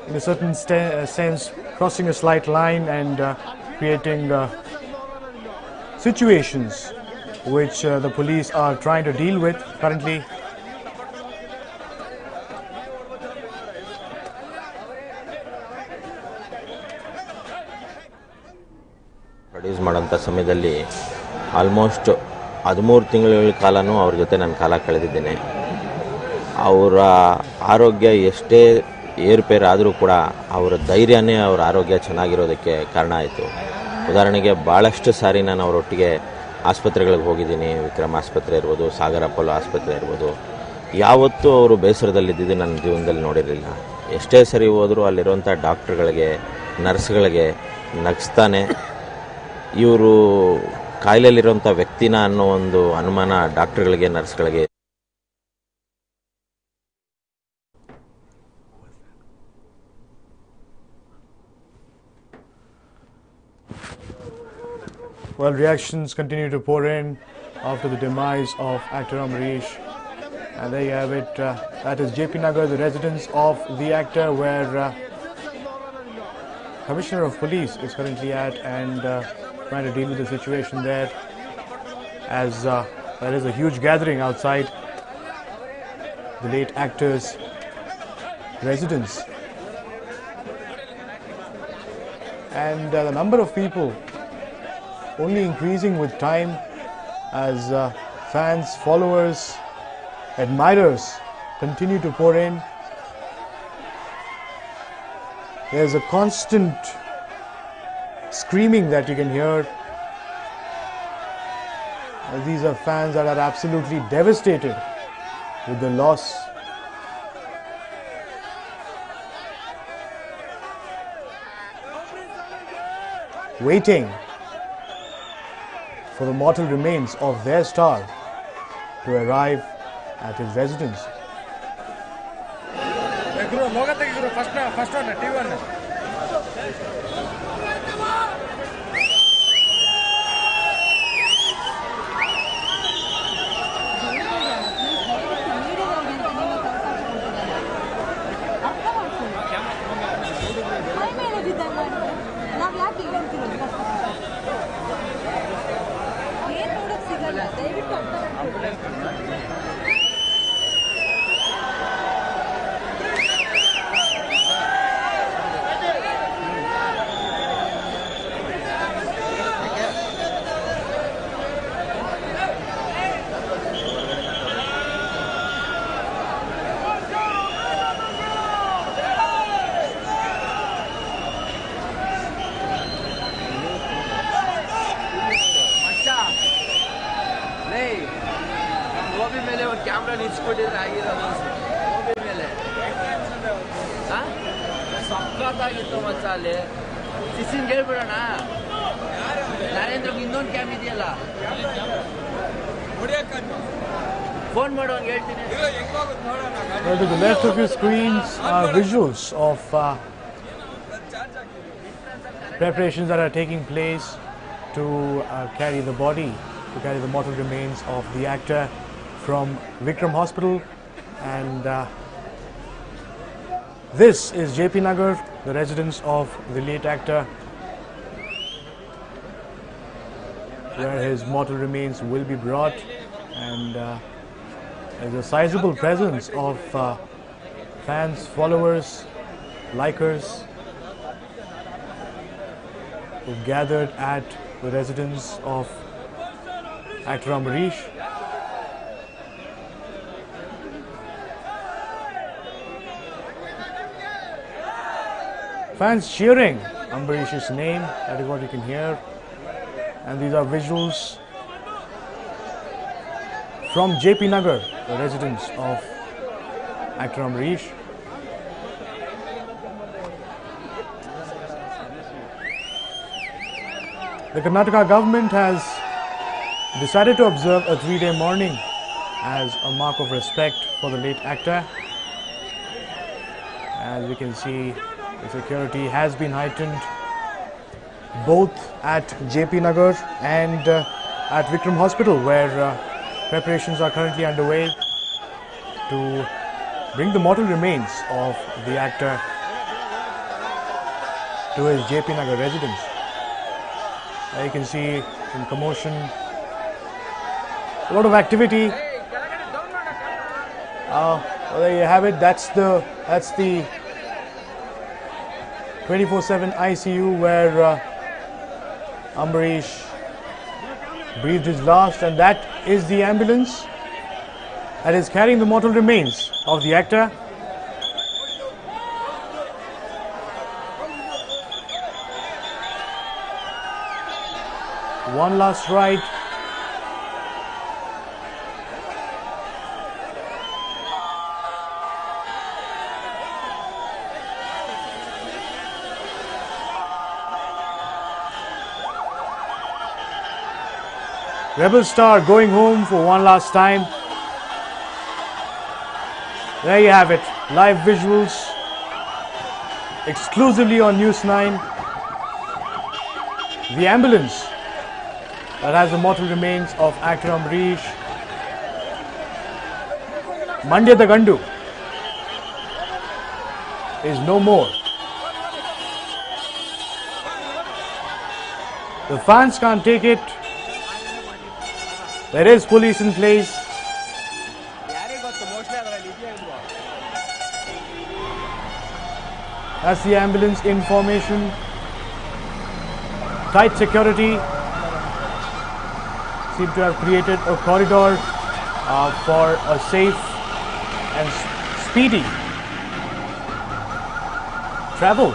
in a certain sense crossing a slight line and creating situations which the police are trying to deal with currently. Produce ಮಾಡೋಂಥ ಸಮಯದಲ್ಲಿ almost 13 ತಿಂಗಳ ಕಾಲನೂ ಅವ್ರ ಜೊತೆ ನಾನು ಕಾಲ ಕಳೆದಿದ್ದೇನೆ. ಅವರ ಆರೋಗ್ಯ ಎಷ್ಟೇ ಏರುಪೇರು ಆದರೂ ಕೂಡ ಅವರ ಧೈರ್ಯನೇ ಅವರ ಆರೋಗ್ಯ ಚೆನ್ನಾಗಿರೋದಕ್ಕೆ ಕಾರಣ ಆಯಿತು. ಉದಾಹರಣೆಗೆ ಭಾಳಷ್ಟು ಸಾರಿ ನಾನು ಅವರೊಟ್ಟಿಗೆ ಆಸ್ಪತ್ರೆಗಳಿಗೆ ಹೋಗಿದ್ದೀನಿ. ವಿಕ್ರಮ್ ಆಸ್ಪತ್ರೆ ಇರ್ಬೋದು, ಸಾಗರ್ ಅಪೋಲೋ ಆಸ್ಪತ್ರೆ ಇರ್ಬೋದು. ಯಾವತ್ತೂ ಅವರು ಬೇಸರದಲ್ಲಿದ್ದು ನನ್ನ ಜೀವನದಲ್ಲಿ ನೋಡಿರಲಿಲ್ಲ. ಎಷ್ಟೇ ಸರಿ ಹೋದರೂ ಅಲ್ಲಿರುವಂಥ ಡಾಕ್ಟ್ರುಗಳಿಗೆ, ನರ್ಸ್ಗಳಿಗೆ ನಗಿಸ್ತಾನೆ ಇವರು ಕಾಯಿಲೆಯಲ್ಲಿರುವಂಥ ವ್ಯಕ್ತಿನ ಅನ್ನೋ ಒಂದು ಅನುಮಾನ ಡಾಕ್ಟರ್ಗಳಿಗೆ, ನರ್ಸ್ಗಳಿಗೆ. Well, reactions continue to pour in after the demise of actor Amrish. And there you have it. That is JP Nagar, the residence of the actor, where Commissioner of Police is currently at and trying to deal with the situation there, as there is a huge gathering outside the late actor's residence. And the number of people only increasing with time as fans, followers, admirers continue to pour in. There's a constant screaming that you can hear. These are fans that are absolutely devastated with the loss. Waiting for the mortal remains of their star to arrive at his residence. First one, TV1. Camera ನಿಲ್ಸ್ಕೊಂಡಿದ್ರೆ ಆಗಿರೋದು ಗೋಬಿ ಮೇಲೆ ಸಖತ್ತಾಗಿತ್ತು ಮಚ್ಚ. ಅಲ್ಲಿ ಸಿಸಿನ್ ಹೇಳ್ಬಿಡೋಣ, ನರೇಂದ್ರಗೆ ಇನ್ನೊಂದು cam ಇದೆಯಲ್ಲ, phone ಮಾಡೋಂಗೆ ಹೇಳ್ತೀನಿ. Well, to the left of your screens are visuals of preparations that are taking place to carry the body, to carry the mortal remains of the actor from Vikram Hospital. And this is JP Nagar, the residence of the late actor, where his mortal remains will be brought. And there's a sizable presence of fans, followers, likers who've gathered at the residence of actor Amrish. Fans cheering Ambarish's name. That is what you can hear. And these are visuals from JP Nagar, the residence of actor Ambarish. The Karnataka government has decided to observe a 3-day mourning as a mark of respect for the late actor. As we can see, the security has been heightened both at JP Nagar and at Vikram Hospital, where preparations are currently underway to bring the mortal remains of the actor to his JP Nagar residence. You can see some commotion, a lot of activity. Well, there you have it. That's the 24/7 ICU where Ambarish breathed his last, and that is the ambulance that is carrying the mortal remains of the actor. One last ride. Rebel star going home for one last time. There you have it. Live visuals exclusively on NEWS9. The ambulance that has the mortal remains of actor Ambarish. Mandyada Gandu is no more. The fans can't take it. There is police in place. That's the ambulance in formation. Tight security seem to have created a corridor for a safe and speedy travel.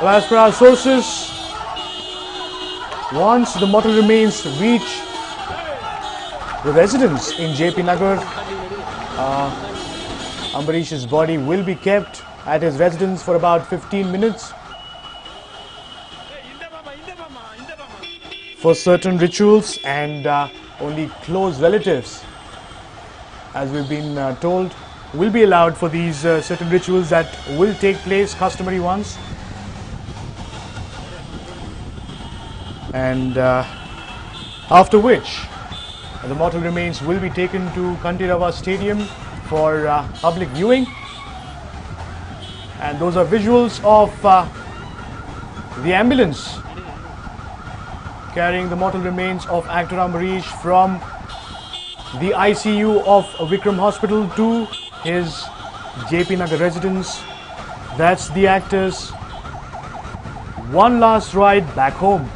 Well, as per our sources, once the mortal remains reach the residence in JP Nagar, Ambarish's body will be kept at his residence for about 15 minutes for certain rituals, and only close relatives, as we've been told, will be allowed for these certain rituals that will take place, customary ones. And after which the mortal remains will be taken to Kantirava Stadium for public viewing. And those are visuals of the ambulance carrying the mortal remains of actor Ambarish from the ICU of Vikram Hospital to his JP Nagar residence. That's the actor's one last ride back home.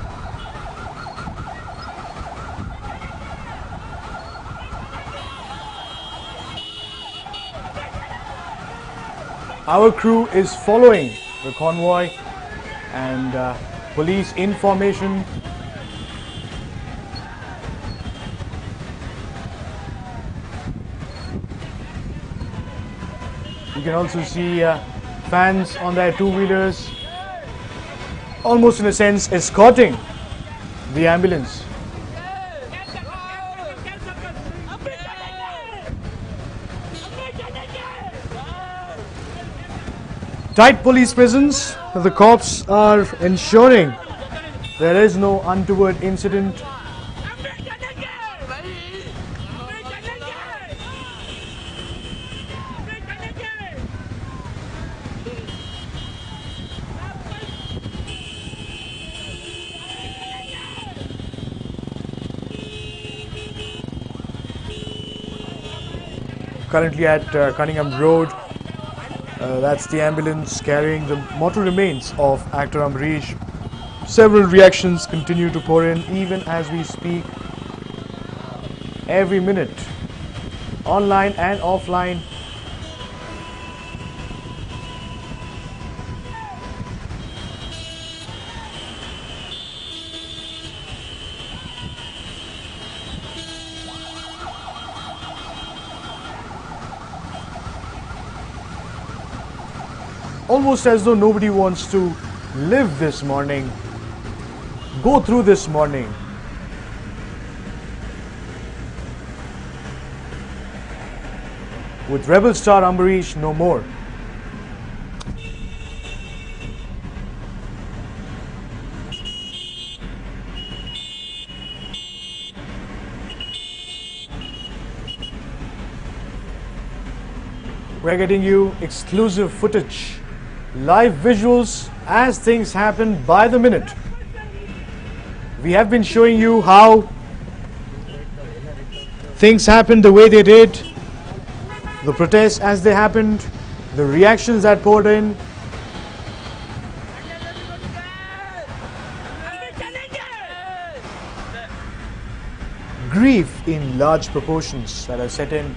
Our crew is following the convoy and police in formation. You can also see fans on their two-wheelers, almost in a sense escorting the ambulance. Tight police presence. The cops are ensuring there is no untoward incident. currently at Cunningham Road. That's the ambulance carrying the mortal remains of actor Amrish. Several reactions continue to pour in even as we speak. Every minute, online and offline. Almost as though nobody wants to live this morning, go through this morning. With rebel star Amrish no more. We're getting you exclusive footage, live visuals as things happen by the minute. We have been showing you how things happened the way they did, the protests as they happened, the reactions that poured in. Grief in large proportions that have set in.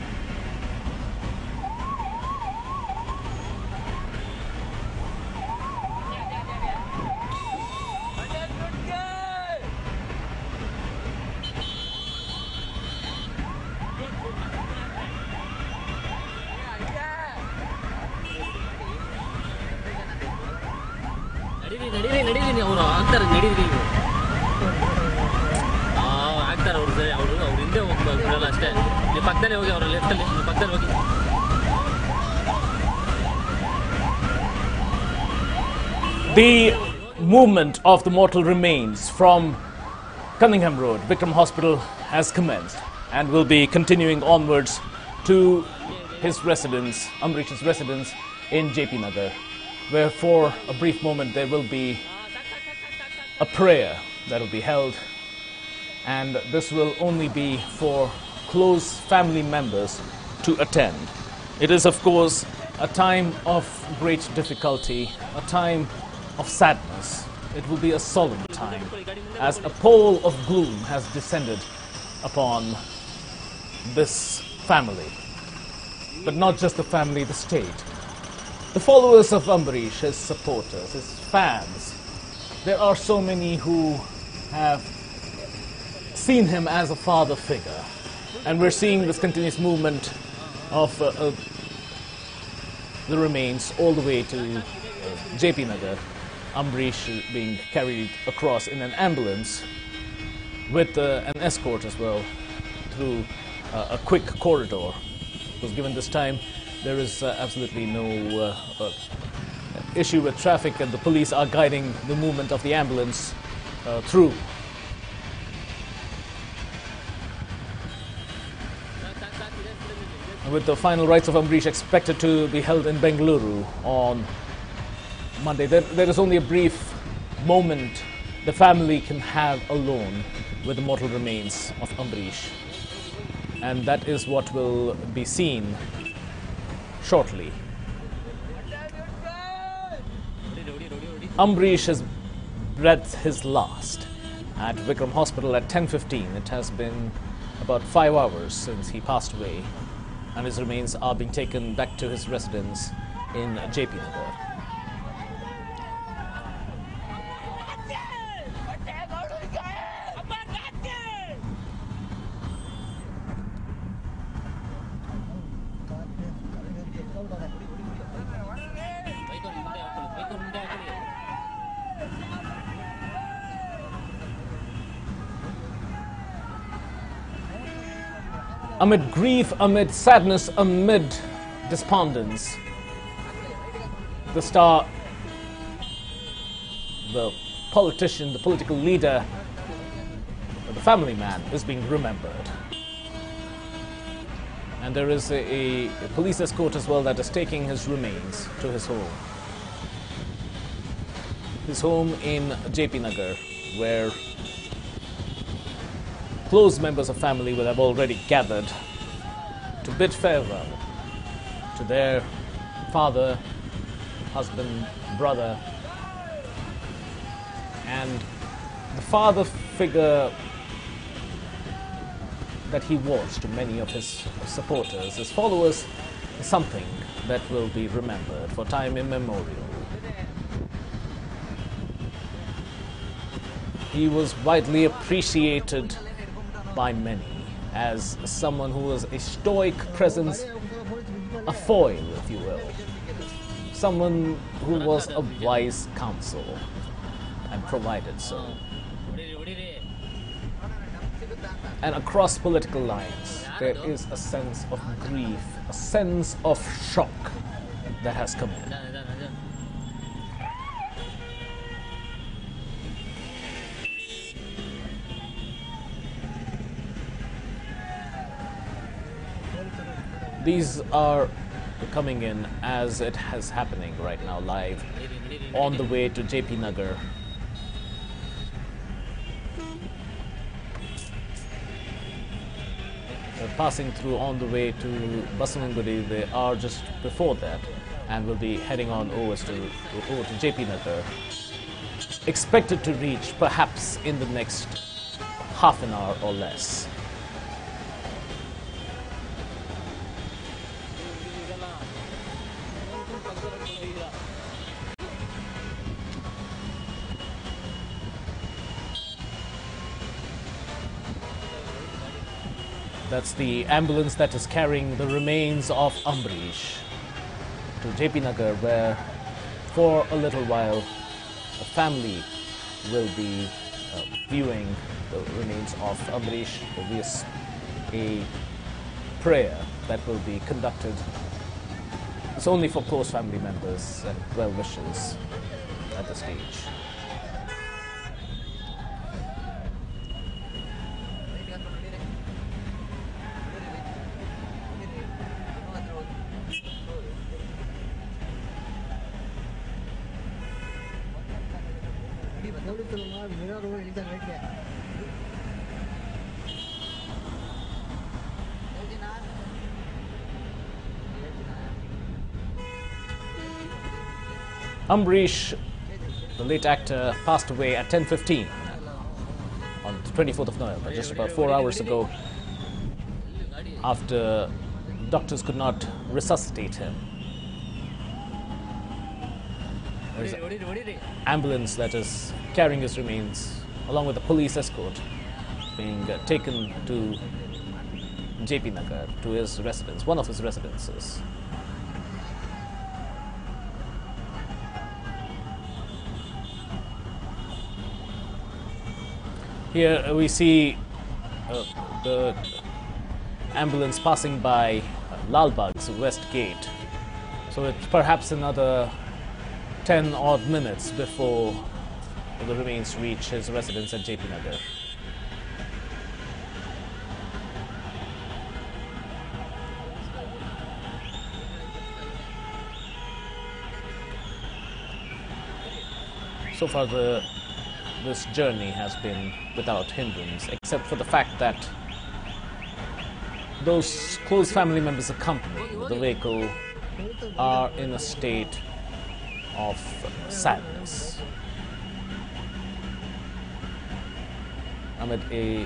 ನಡೀರಿ ಅವರು ಆಗ್ತಾರೆ ನಡೀರಿ ಆಗ್ತಾರೆ ಅವರು ಸರಿ ಅವರು ಹಿಂದೆ ಹೋಗ್ಬಿಡಲ್ಲ ಅಷ್ಟೇ ನೀವು ಪಕ್ಕದಲ್ಲೇ ಹೋಗಿ ಅವರ ಲೆಫ್ಟಲ್ಲಿ ನೀವು ಪಕ್ಕದಲ್ಲಿ ಹೋಗಿ The movement of the mortal remains from Cunningham Road, Vikram Hospital, has commenced and will be continuing onwards to his residence, Amrish's residence in JP Nagar, where for a brief moment there will be a prayer that will be held, and this will only be for close family members to attend. It is, of course, a time of great difficulty, a time of sadness. It will be a solemn time as a pall of gloom has descended upon this family. But not just the family, the state. The followers of Amrish, his supporters, his fans, there are so many who have seen him as a father figure. And we're seeing this continuous movement of the remains all the way to JP Nagar. Amrish being carried across in an ambulance with an escort as well through a quick corridor. Because given this time, there is absolutely no issue with traffic, and the police are guiding the movement of the ambulance through. With the final rites of Amrish expected to be held in Bengaluru on Monday, there is only a brief moment the family can have alone with the mortal remains of Amrish. And that is what will be seen shortly. Amrish has breathed his last at Vikram Hospital at 10:15. It has been about 5 hours since he passed away, and his remains are being taken back to his residence in JP Nagar. Amid grief, amid sadness, amid despondence, the star, the politician, the political leader, the family man is being remembered. And there is a police escort as well that is taking his remains to his home. His home in JP Nagar, where close members of family will have already gathered to bid farewell to their father, husband, brother, and the father figure that he was to many of his supporters, his followers, is something that will be remembered for time immemorial. He was widely appreciated by many as someone who was a stoic presence, a foil, if you will, someone who was a wise counsel and provided so. And across political lines, there is a sense of grief, a sense of shock that has come in. These are coming in as it is happening right now live on the way to JP Nagar. Passing through on the way to Basamangudi. They are just before that and will be heading on over to JP Nagar. Expected to reach perhaps in the next half an hour or less. That's the ambulance that is carrying the remains of Ambrish to JP Nagar, where for a little while the family will be viewing the remains of Ambrish. There will be a prayer that will be conducted. It's only for close family members and well-wishers at this stage. Ambrish, the late actor, passed away at 10:15 on the 24th of November, just about 4 hours ago, after doctors could not resuscitate him. There's an ambulance that is carrying his remains, along with a police escort, being taken to JP Nagar, to his residence, one of his residences. Here we see the ambulance passing by Lalbagh's West Gate. So it's perhaps another 10 odd minutes before the remains reach his residence at JP Nagar. So far this journey has been without hindrance, except for the fact that those close family members accompanying the vehicle are in a state of sadness amid a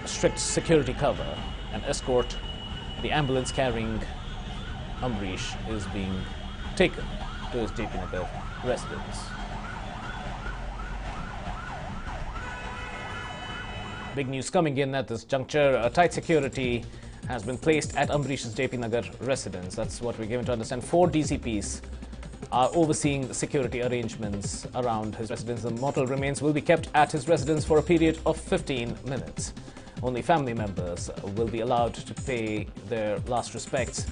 strict security cover and escort. The ambulance carrying Ambrish is being taken to his JP Nagar residence. Big news coming in at this juncture. A tight security has been placed at Ambrish's JP Nagar residence. That's what we're given to understand. 4 DCPs are overseeing the security arrangements around his residence. The mortal remains will be kept at his residence for a period of 15 minutes. Only family members will be allowed to pay their last respects.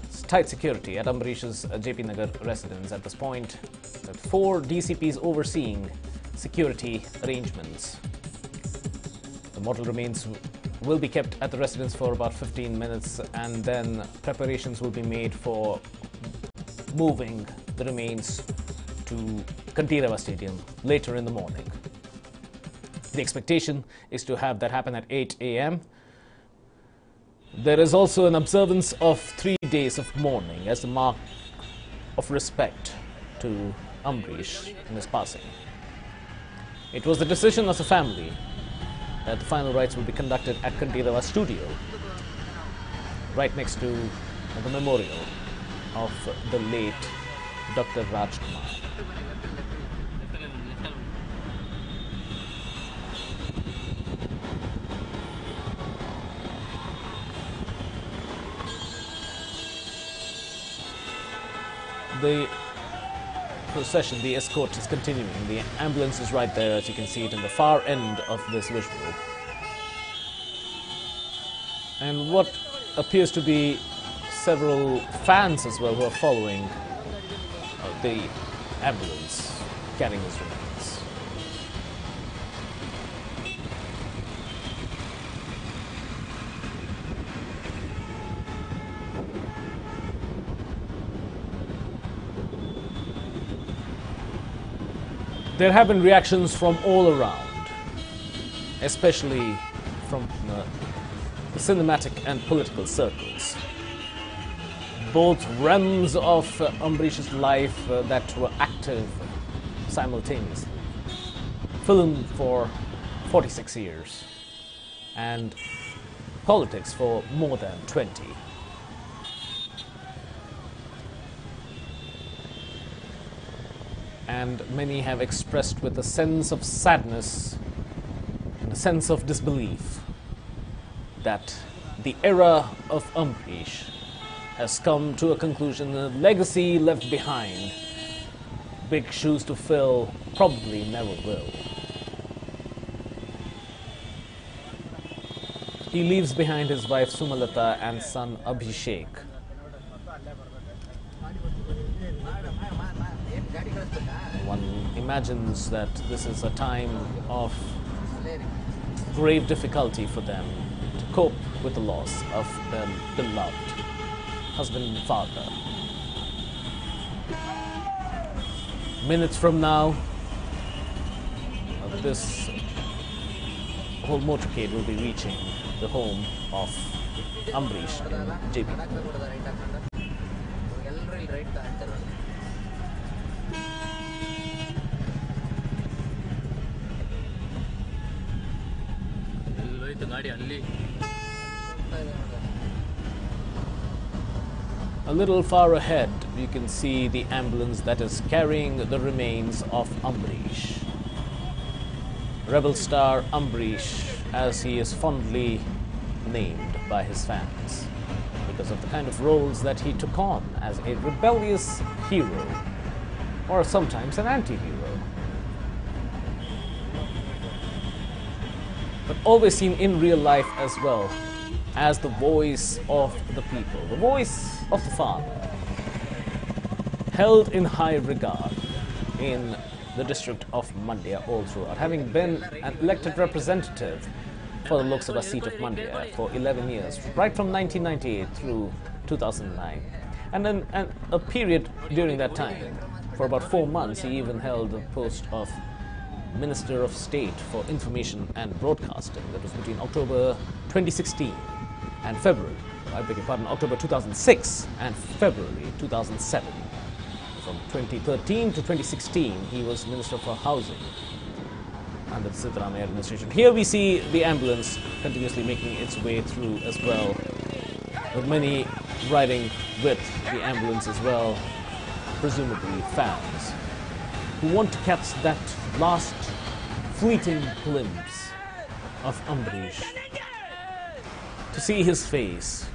It's tight security at Ambrish's JP Nagar residence at this point. 4 DCPs overseeing security arrangements. The mortal remains will be kept at the residence for about 15 minutes, and then preparations will be made for moving the remains to Kantirava Stadium later in the morning. The expectation is to have that happen at 8 a.m. There is also an observance of 3 days of mourning as a mark of respect to Ambrish in his passing. It was the decision of the family that the final rites will be conducted at Kandirava studio, right next to the memorial of the late Dr. Rajkumar. The procession, the escort is continuing. The ambulance is right there, as you can see it in the far end of this visual. And what appears to be several fans as well who are following the ambulance carrying his remains. There have been reactions from all around, especially from the cinematic and political circles. Both realms of Ambrish's life that were active simultaneously. Film for 46 years and politics for more than 20. And many have expressed with a sense of sadness and a sense of disbelief that the era of Ambrish has come to a conclusion. The legacy left behind, big shoes to fill, probably never will. He leaves behind his wife Sumalata and son Abhishek. One imagines that this is a time of grave difficulty for them to cope with the loss of their beloved husband and father. Minutes from now, this whole motorcade will be reaching the home of Ambrish in JP. A little far ahead, you can see the ambulance that is carrying the remains of Ambrish. Rebel star Ambrish, as he is fondly named by his fans, because of the kind of roles that he took on as a rebellious hero, or sometimes an anti-hero. But always seen in real life as well as the voice of the people, the voice of the father, held in high regard in the district of Mandya all throughout, having been an elected representative for the Lok Sabha seat of Mandya for 11 years, right from 1998 through 2009. And then a period during that time, for about 4 months, he even held the post of Minister of State for Information and Broadcasting. That was between October 2016 and February, I beg your pardon, October 2006 and February 2007. From 2013 to 2016, he was Minister for Housing under the Siddaramaiah administration. Here we see the ambulance continuously making its way through as well, with many riding with the ambulance as well, presumably fans, who want to catch that last fleeting glimpse of Ambrish, to see his face,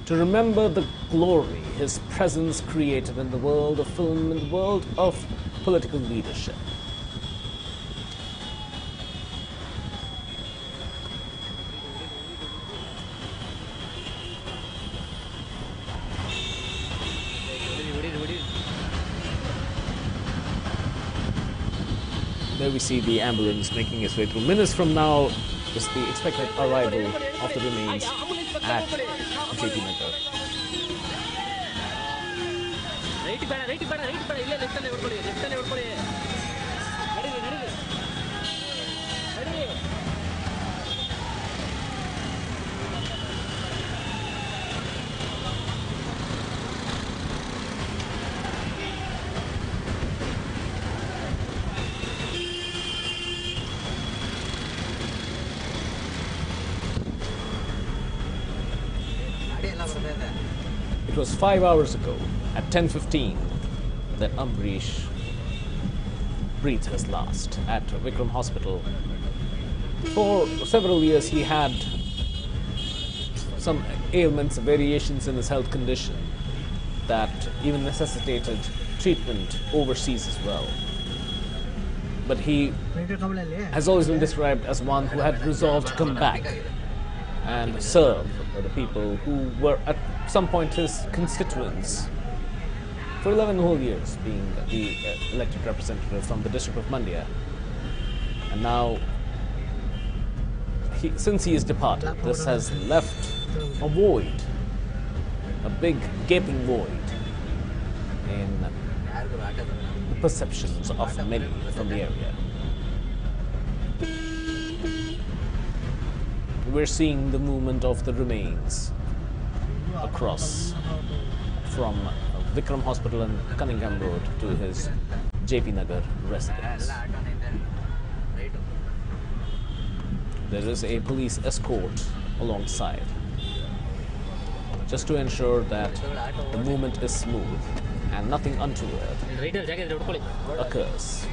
to remember the glory his presence created in the world of film and the world of political leadership. There we see the ambulance making its way through. Minutes from now is the expected arrival of the remains at JP Nagar. It was 5 hours ago at 10:15 that Ambrish breathed his last at Vikram Hospital. For several years he had some ailments, variations in his health condition that even necessitated treatment overseas as well. But he has always been described as one who had resolved to come back and serve the people who were at some point his constituents. For 11 whole years being the elected representative from the district of Mandya. And now, since he is departed, this has left a void, a big gaping void in the perceptions of many from the area. We're seeing the movement of the remains across from Vikram Hospital and Cunningham Road to his JP Nagar residence. There is a police escort alongside, just to ensure that the movement is smooth and nothing untoward occurs.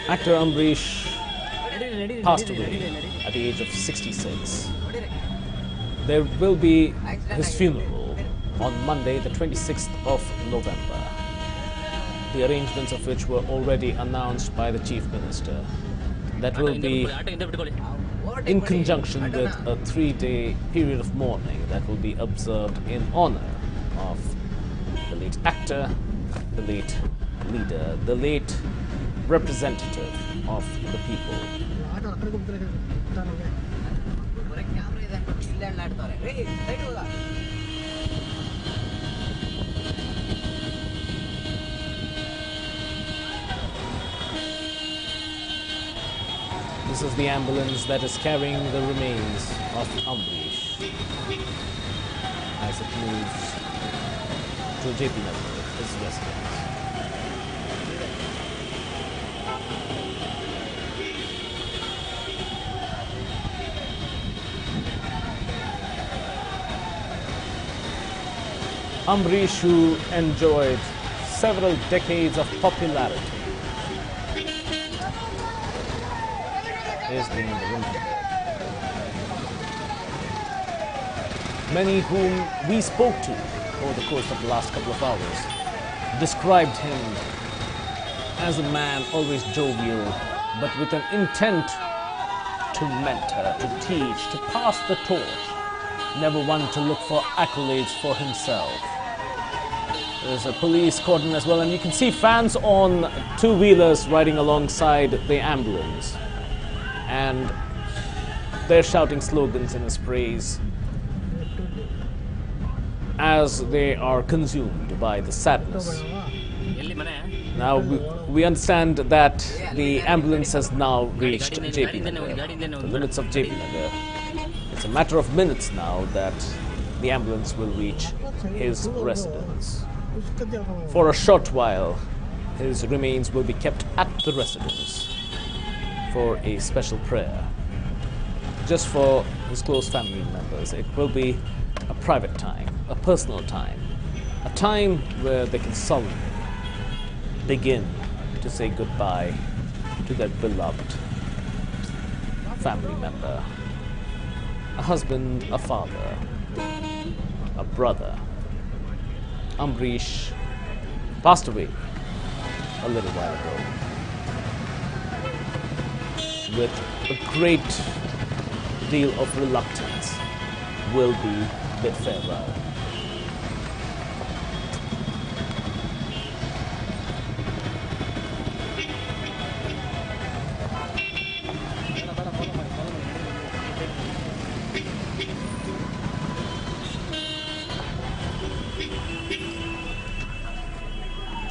Actor Ambrish passed away at the age of 66. There will be his funeral on Monday, the 26th of November, the arrangements of which were already announced by the Chief Minister. That will be in conjunction with a 3-day period of mourning that will be observed in honor of the late actor, the late leader, the late representative of the people. This is the ambulance that is carrying the remains of Ambrish as it moves to JP Nagar, his residence. Ambrish, who enjoyed several decades of popularity, is being remembered. Many whom we spoke to over the course of the last couple of hours described him as a man always jovial, but with an intent to mentor, to teach, to pass the torch, never one to look for accolades for himself. There's a police cordon as well, and you can see fans on two-wheelers riding alongside the ambulance. And they're shouting slogans in his praise as they are consumed by the sadness. Now, we understand that the ambulance has now reached JP Nagar, the limits of JP Nagar. It's a matter of minutes now that the ambulance will reach his residence. For a short while, his remains will be kept at the residence for a special prayer, just for his close family members. It will be a private time, a personal time, a time where they can solemnly begin to say goodbye to their beloved family member, a husband, a father, a brother. Ambrish passed away a little while ago with a great deal of reluctance. Will be bid farewell.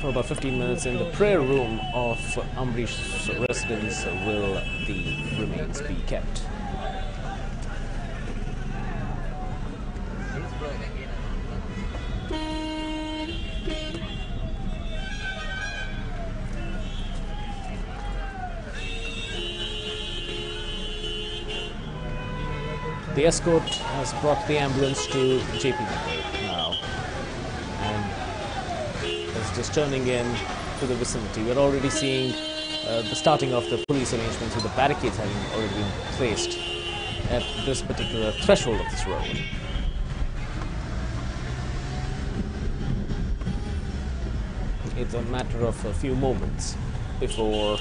For about 15 minutes in the prayer room of Ambrish's residence will the remains be kept. The escort has brought the ambulance to JP Nagar now and is just turning in to the vicinity. We're already seeing the starting of the police arrangements with the barricades having already been placed at this particular threshold of this road. It's a matter of a few moments before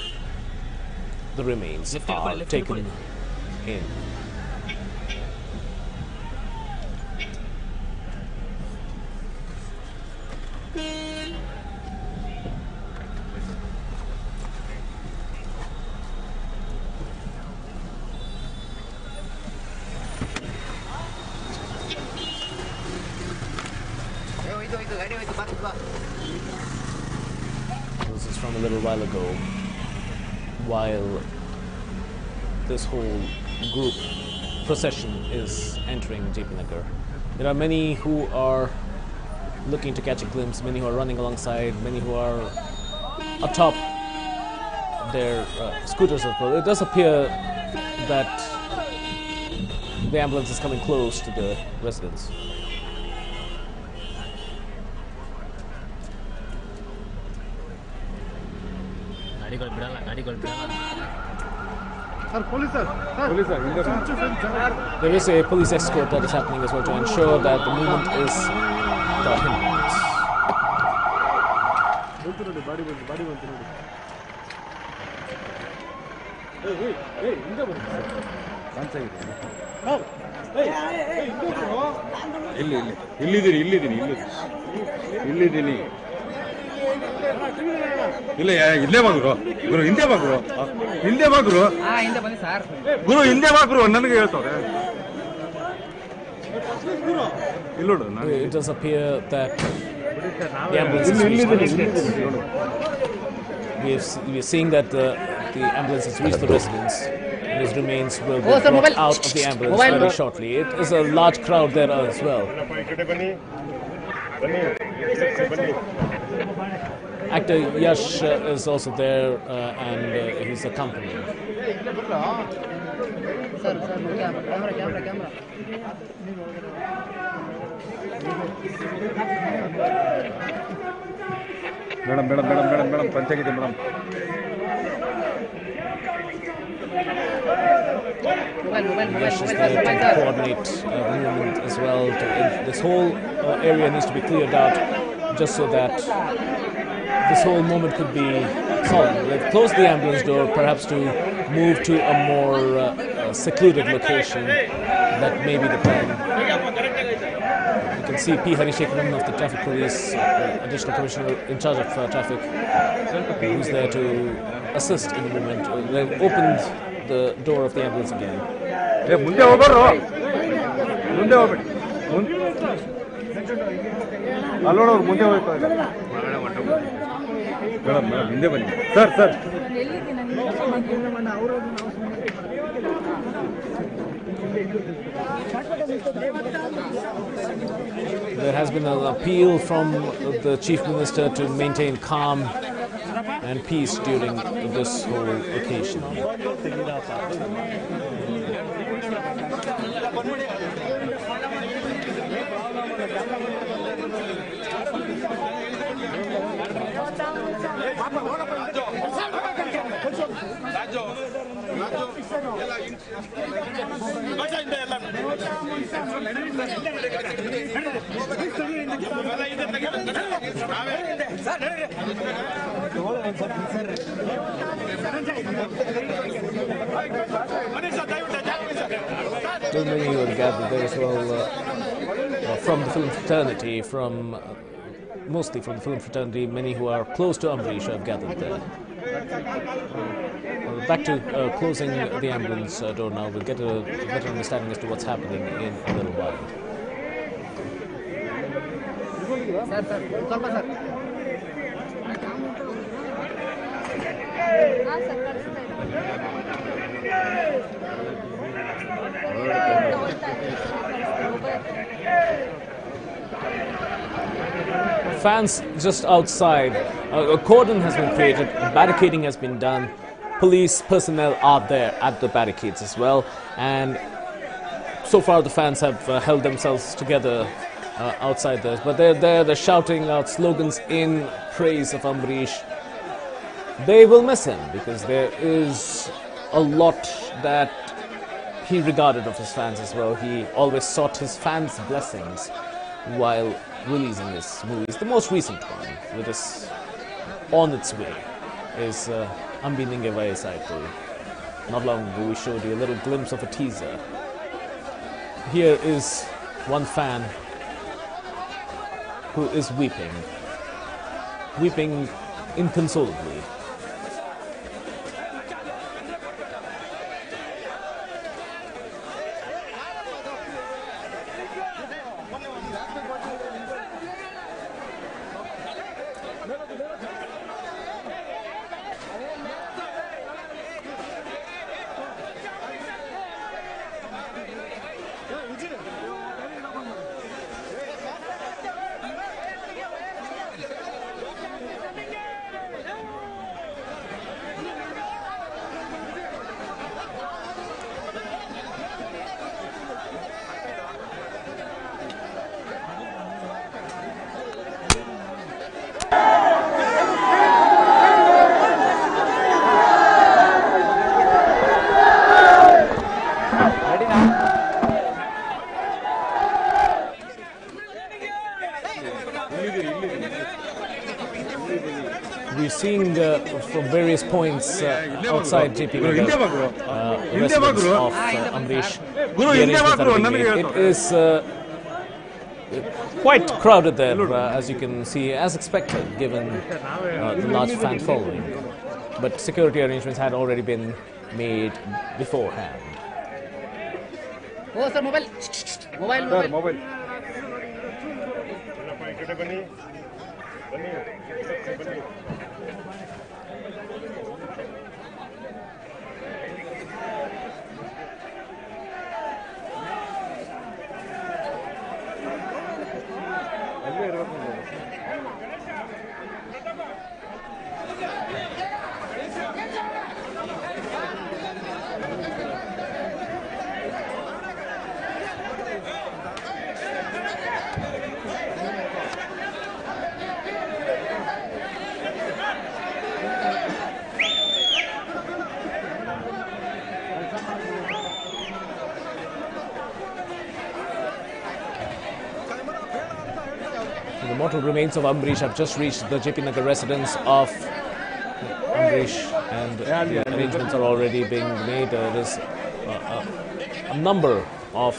the remains are taken in. This is from a little while ago, while this whole group procession is entering JP Nagar. There are many who are looking to catch a glimpse, many who are running alongside, many who are atop their scooters as well. It does appear that the ambulance is coming close to the residence. There is a police escort that is happening as well to ensure that the movement is hindered. ಇಲ್ಲ ಇಲ್ಲೇ ಬಾ ಗುರು ಗುರು ಹಿಂದೆ ಬಾ ಗುರು ಹಿಂದೆ ಬಾ ಗುರು ಗುರು ಹಿಂದೆ ಬಾ ಗುರು ನನಗೆ ಹೇಳ್ತಾರೆ ಇಲ್ಲೋಡು It does appear that the ambulance has reached the residence. We are seeing that the ambulance has reached the residence and his remains will be brought out of the ambulance very shortly. It is a large crowd there as well. Actor Yash is also there and he's accompanying. Madam ಪಂಚಾಗಿದೆ madam Yash is there to coordinate the movement as well. This whole area needs to be cleared out just so that this whole moment could be solved. They've closed the ambulance door, perhaps to move to a more secluded location. That may be the plan. You can see P. Harishekaran of the Traffic Police, Additional Commissioner in charge of traffic, who's there to assist in the movement. They've opened the door of the ambulance again. ಮುಂದೆ ಹೋಗ್ಬಾರ್ದು ಮುಂದೆ ಹೋಗ್ಬೇಡಿ ಅಲ್ಲೋಡವ್ರು ಮುಂದೆ ಹೋಗ್ತಾ ಇದ್ದಾರೆ madam madam ಹಿಂದೆ ಬನ್ನಿ sir sir There has been an appeal from the Chief Minister to maintain calm and peace during this whole occasion. Still many who have gathered there as well from the film fraternity, mostly from the film fraternity. Many who are close to Ambrish have gathered there. Back to closing the ambulance door now. We'll get a better understanding as to what's happening in a little while. Sir, Fans just outside. A cordon has been created, barricading has been done. Police personnel are there at the barricades as well. And so far the fans have held themselves together outside this. But they're there, they're shouting out slogans in praise of Ambarish. They will miss him because there is a lot that he regarded of his fans as well. He always sought his fans' blessings while releasing his movies. The most recent one, which is on its way, is Ambi Ninge Vayasaitu. Not long ago we showed you a little glimpse of a teaser. Here is one fan who is weeping inconsolably. We're seeing from various points outside JP Nagar, residents of Ambarish. It is quite crowded there, as you can see, as expected, given the large fan following. But security arrangements had already been made beforehand. Oh, sir, mobile. Mobile. The mortal remains of Ambarish have just reached the JP Nagar residence of Ambarish, and the arrangements are already being made. There is a number of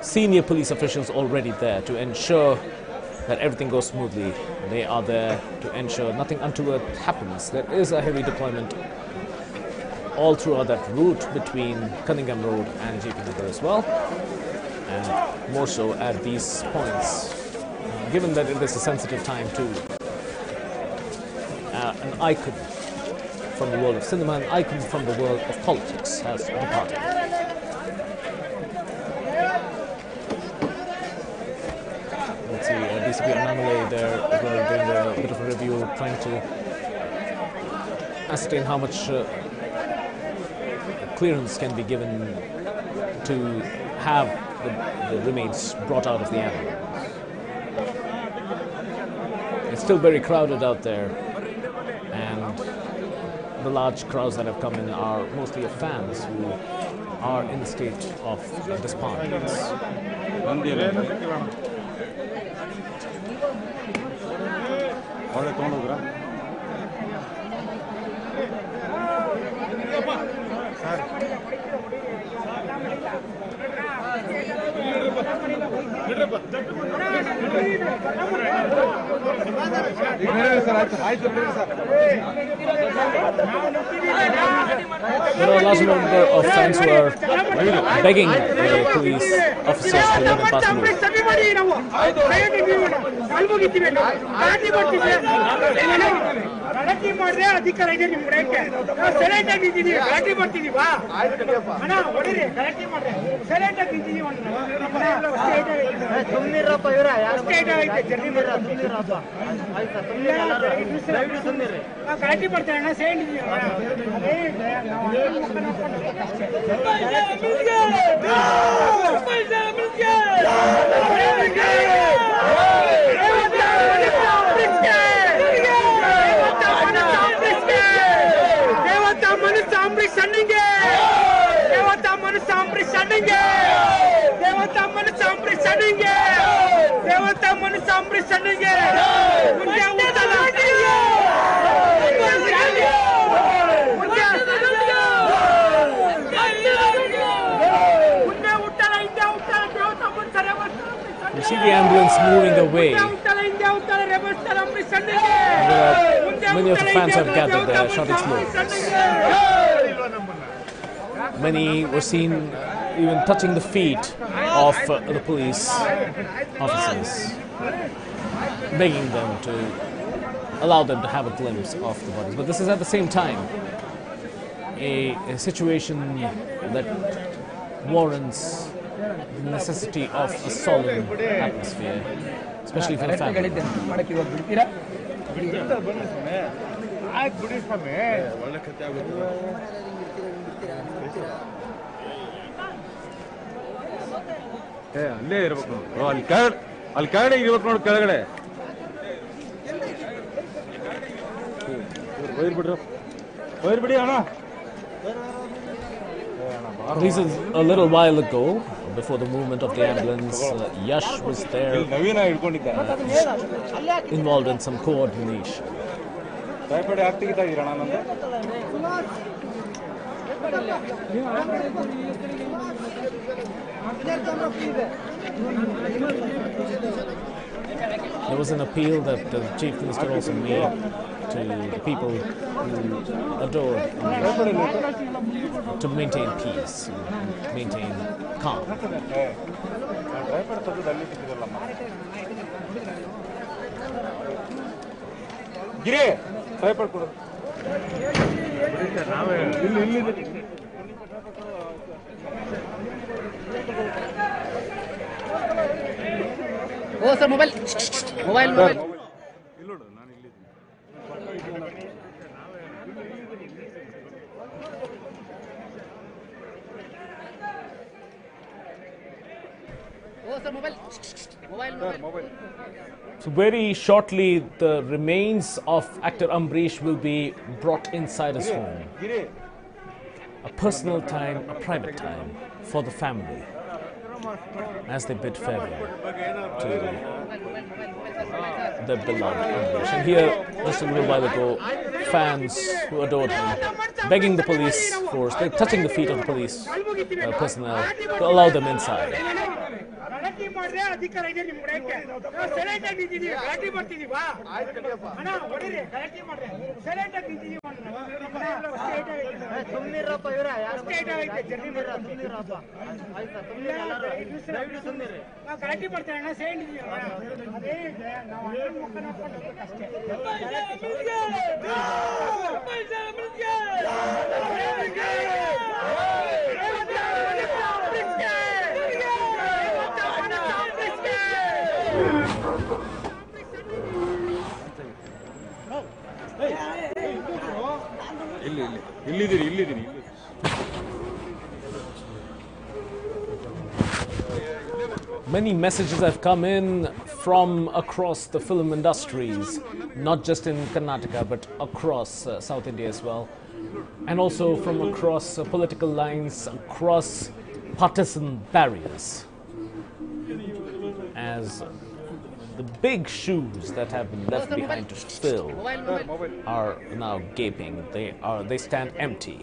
senior police officials already there to ensure that everything goes smoothly. They are there to ensure nothing untoward happens. There is a heavy deployment all throughout that route between Cunningham Road and JP Nagar as well, and more so at these points. Given that it is a sensitive time too, an icon from the world of cinema, an icon from the world of politics has departed. Let's see, DCP Annamalai there as well doing a bit of a review, trying to ascertain how much clearance can be given to have the remains brought out of the ambulance. It's still very crowded out there, and the large crowds that have come in are mostly of fans who are in a state of despondence. There are a large number of fans who are begging the police officers to let them pass through. ಗಲಾಟೆ ಮಾಡ್ರೆ ಅಧಿಕಾರ ಇದೆ ನಿಮ್ ಕಡೆಗೆ. ನಾವು silent ಆಗಿ ನಿಂತಿದೀವಿ, ಗಲಾಟೆ ಮಾಡ್ತಿದೀವಾ? ಅಣ್ಣ ಹೊಡಿರಿ, ಗಲಾಟೆ ಮಾಡ್ರೆ ಸೈಲೆಂಟ್ ಆಗಿ ನಿಂತಿದೀವಿ ಅಣ್ಣ. ಸುಮ್ಮನಿರಪ್ಪ ಇವರ ಗಲಾಟೆ ಮಾಡ್ತಾರೆ ಅಣ್ಣ, ಸೈಲೆಂಟ್ ಇದೀವಿ. You see the ambulance moving away. Many of the fans have gathered there, shouting slogans. Many were seen even touching the feet of the police officers, begging them to allow them to have a glimpse of the bodies. But this is at the same time a situation that warrants the necessity of a solemn atmosphere, especially for the family. ಅಲ್ಲೇ ಇರ್ಬೇಕು ಅಲ್ಲಿ ಕೆಳಗಡೆ ಇರ್ಬೇಕು ನೋಡಿ, ಕೆಳಗಡೆ ಹೋಯ್ಬಿಡಿ ಅಣ್ಣ. This is a little while ago, before the movement of the ambulance. Yash was there, involved in some coordination. There was an appeal that the Chief Minister also made to the people who adore to maintain peace, maintain calm. Oh, sir, mobile. So very shortly, the remains of actor Ambrish will be brought inside his home. A personal time, a private time for the family as they bid farewell to their beloved Ambrish. And here, just a little while ago, fans who adored him, begging the police force, they're touching the feet of the police personnel to allow them inside. Many messages have come in from across the film industries, not just in Karnataka but across South India as well, and also from across political lines, across partisan barriers, as the big shoes that have been left behind to fill are now gaping. They stand empty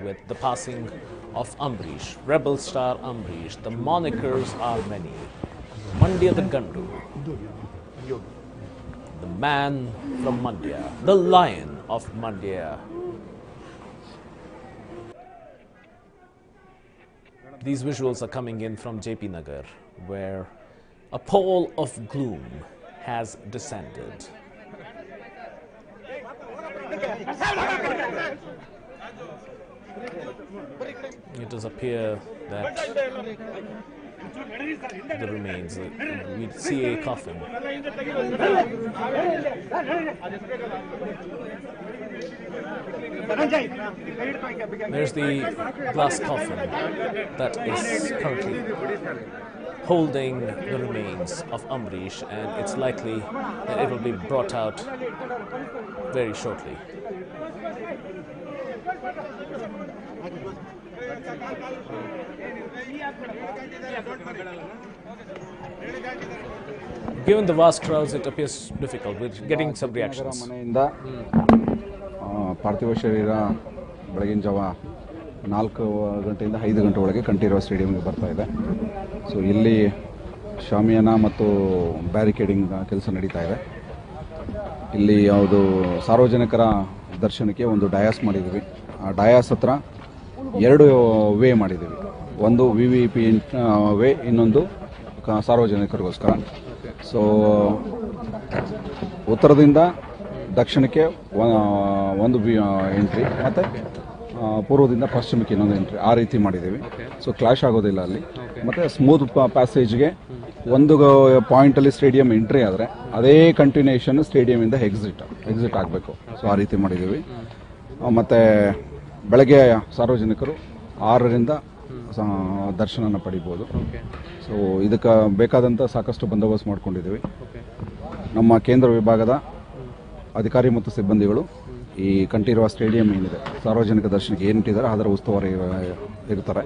with the passing of Ambrish, rebel star Ambrish. The monikers are many. Mandya the Gandu, the man from Mandya, the lion of Mandya. These visuals are coming in from JP Nagar, where a pall of gloom has descended. It does appear that the remains, we see a coffin. There's the glass coffin that is currently holding the remains of Amrish, and it's likely that it will be brought out very shortly. Given the vast crowds, it appears difficult with getting some reactions. ಮನೆಯಿಂದ ಪಾರ್ಥಿವ ಶರೀರ ಬೆಳಗಿನ ಜಾವ 4 ಗಂಟೆಯಿಂದ 5 ಗಂಟೆ ಒಳಗೆ ಕಂಠೀರವ ಸ್ಟೇಡಿಯಂಗೆ ಬರ್ತಾ ಇದೆ. ಸೊ ಇಲ್ಲಿ ಶಾಮಿಯಾನ ಮತ್ತು ಬ್ಯಾರಿಕೇಡಿಂಗ್ ಕೆಲಸ ನಡೀತಾ ಇದೆ. ಇಲ್ಲಿ ಯಾವುದು ಸಾರ್ವಜನಿಕರ ದರ್ಶನಕ್ಕೆ ಒಂದು ಡಯಾಸ್ ಮಾಡಿದ್ದೀವಿ. ಆ ಡಯಾಸ್ ಹತ್ರ 2 ವೇ ಮಾಡಿದ್ದೀವಿ. ಒಂದು VVIP ವೇ, ಇನ್ನೊಂದು ಸಾರ್ವಜನಿಕರಿಗೋಸ್ಕರ. ಸೊ ಉತ್ತರದಿಂದ ದಕ್ಷಿಣಕ್ಕೆ ಒಂದು ಎಂಟ್ರಿ ಮತ್ತು ಪೂರ್ವದಿಂದ ಪಶ್ಚಿಮಕ್ಕೆ ಇನ್ನೊಂದು ಎಂಟ್ರಿ, ಆ ರೀತಿ ಮಾಡಿದ್ದೀವಿ. ಸೊ ಕ್ಲಾಶ್ ಆಗೋದಿಲ್ಲ ಅಲ್ಲಿ. ಮತ್ತು ಸ್ಮೂತ್ ಪ್ಯಾಸೇಜ್ಗೆ ಒಂದು ಪಾಯಿಂಟಲ್ಲಿ ಸ್ಟೇಡಿಯಂ ಎಂಟ್ರಿ ಆದರೆ ಅದೇ ಕಂಟಿನ್ಯೂಷನ್ ಸ್ಟೇಡಿಯಮಿಂದ ಎಕ್ಸಿಟ್ ಆಗಬೇಕು. ಸೊ ಆ ರೀತಿ ಮಾಡಿದ್ದೀವಿ. ಮತ್ತು ಬೆಳಗ್ಗೆ ಸಾರ್ವಜನಿಕರು 6ರಿಂದ ದರ್ಶನನ ಪಡಿಬೋದು. ಸೊ ಇದಕ್ಕೆ ಬೇಕಾದಂಥ ಸಾಕಷ್ಟು ಬಂದೋಬಸ್ತ್ ಮಾಡ್ಕೊಂಡಿದ್ದೀವಿ. ನಮ್ಮ ಕೇಂದ್ರ ವಿಭಾಗದ ಅಧಿಕಾರಿ ಮತ್ತು ಸಿಬ್ಬಂದಿಗಳು ಈ ಕಂಠೀರವ ಸ್ಟೇಡಿಯಂ ಏನಿದೆ ಸಾರ್ವಜನಿಕ ದರ್ಶನಕ್ಕೆ ಏನಿಟ್ಟಿದ್ದಾರೆ ಅದರ ಉಸ್ತುವಾರಿ ಇರ್ತಾರೆ.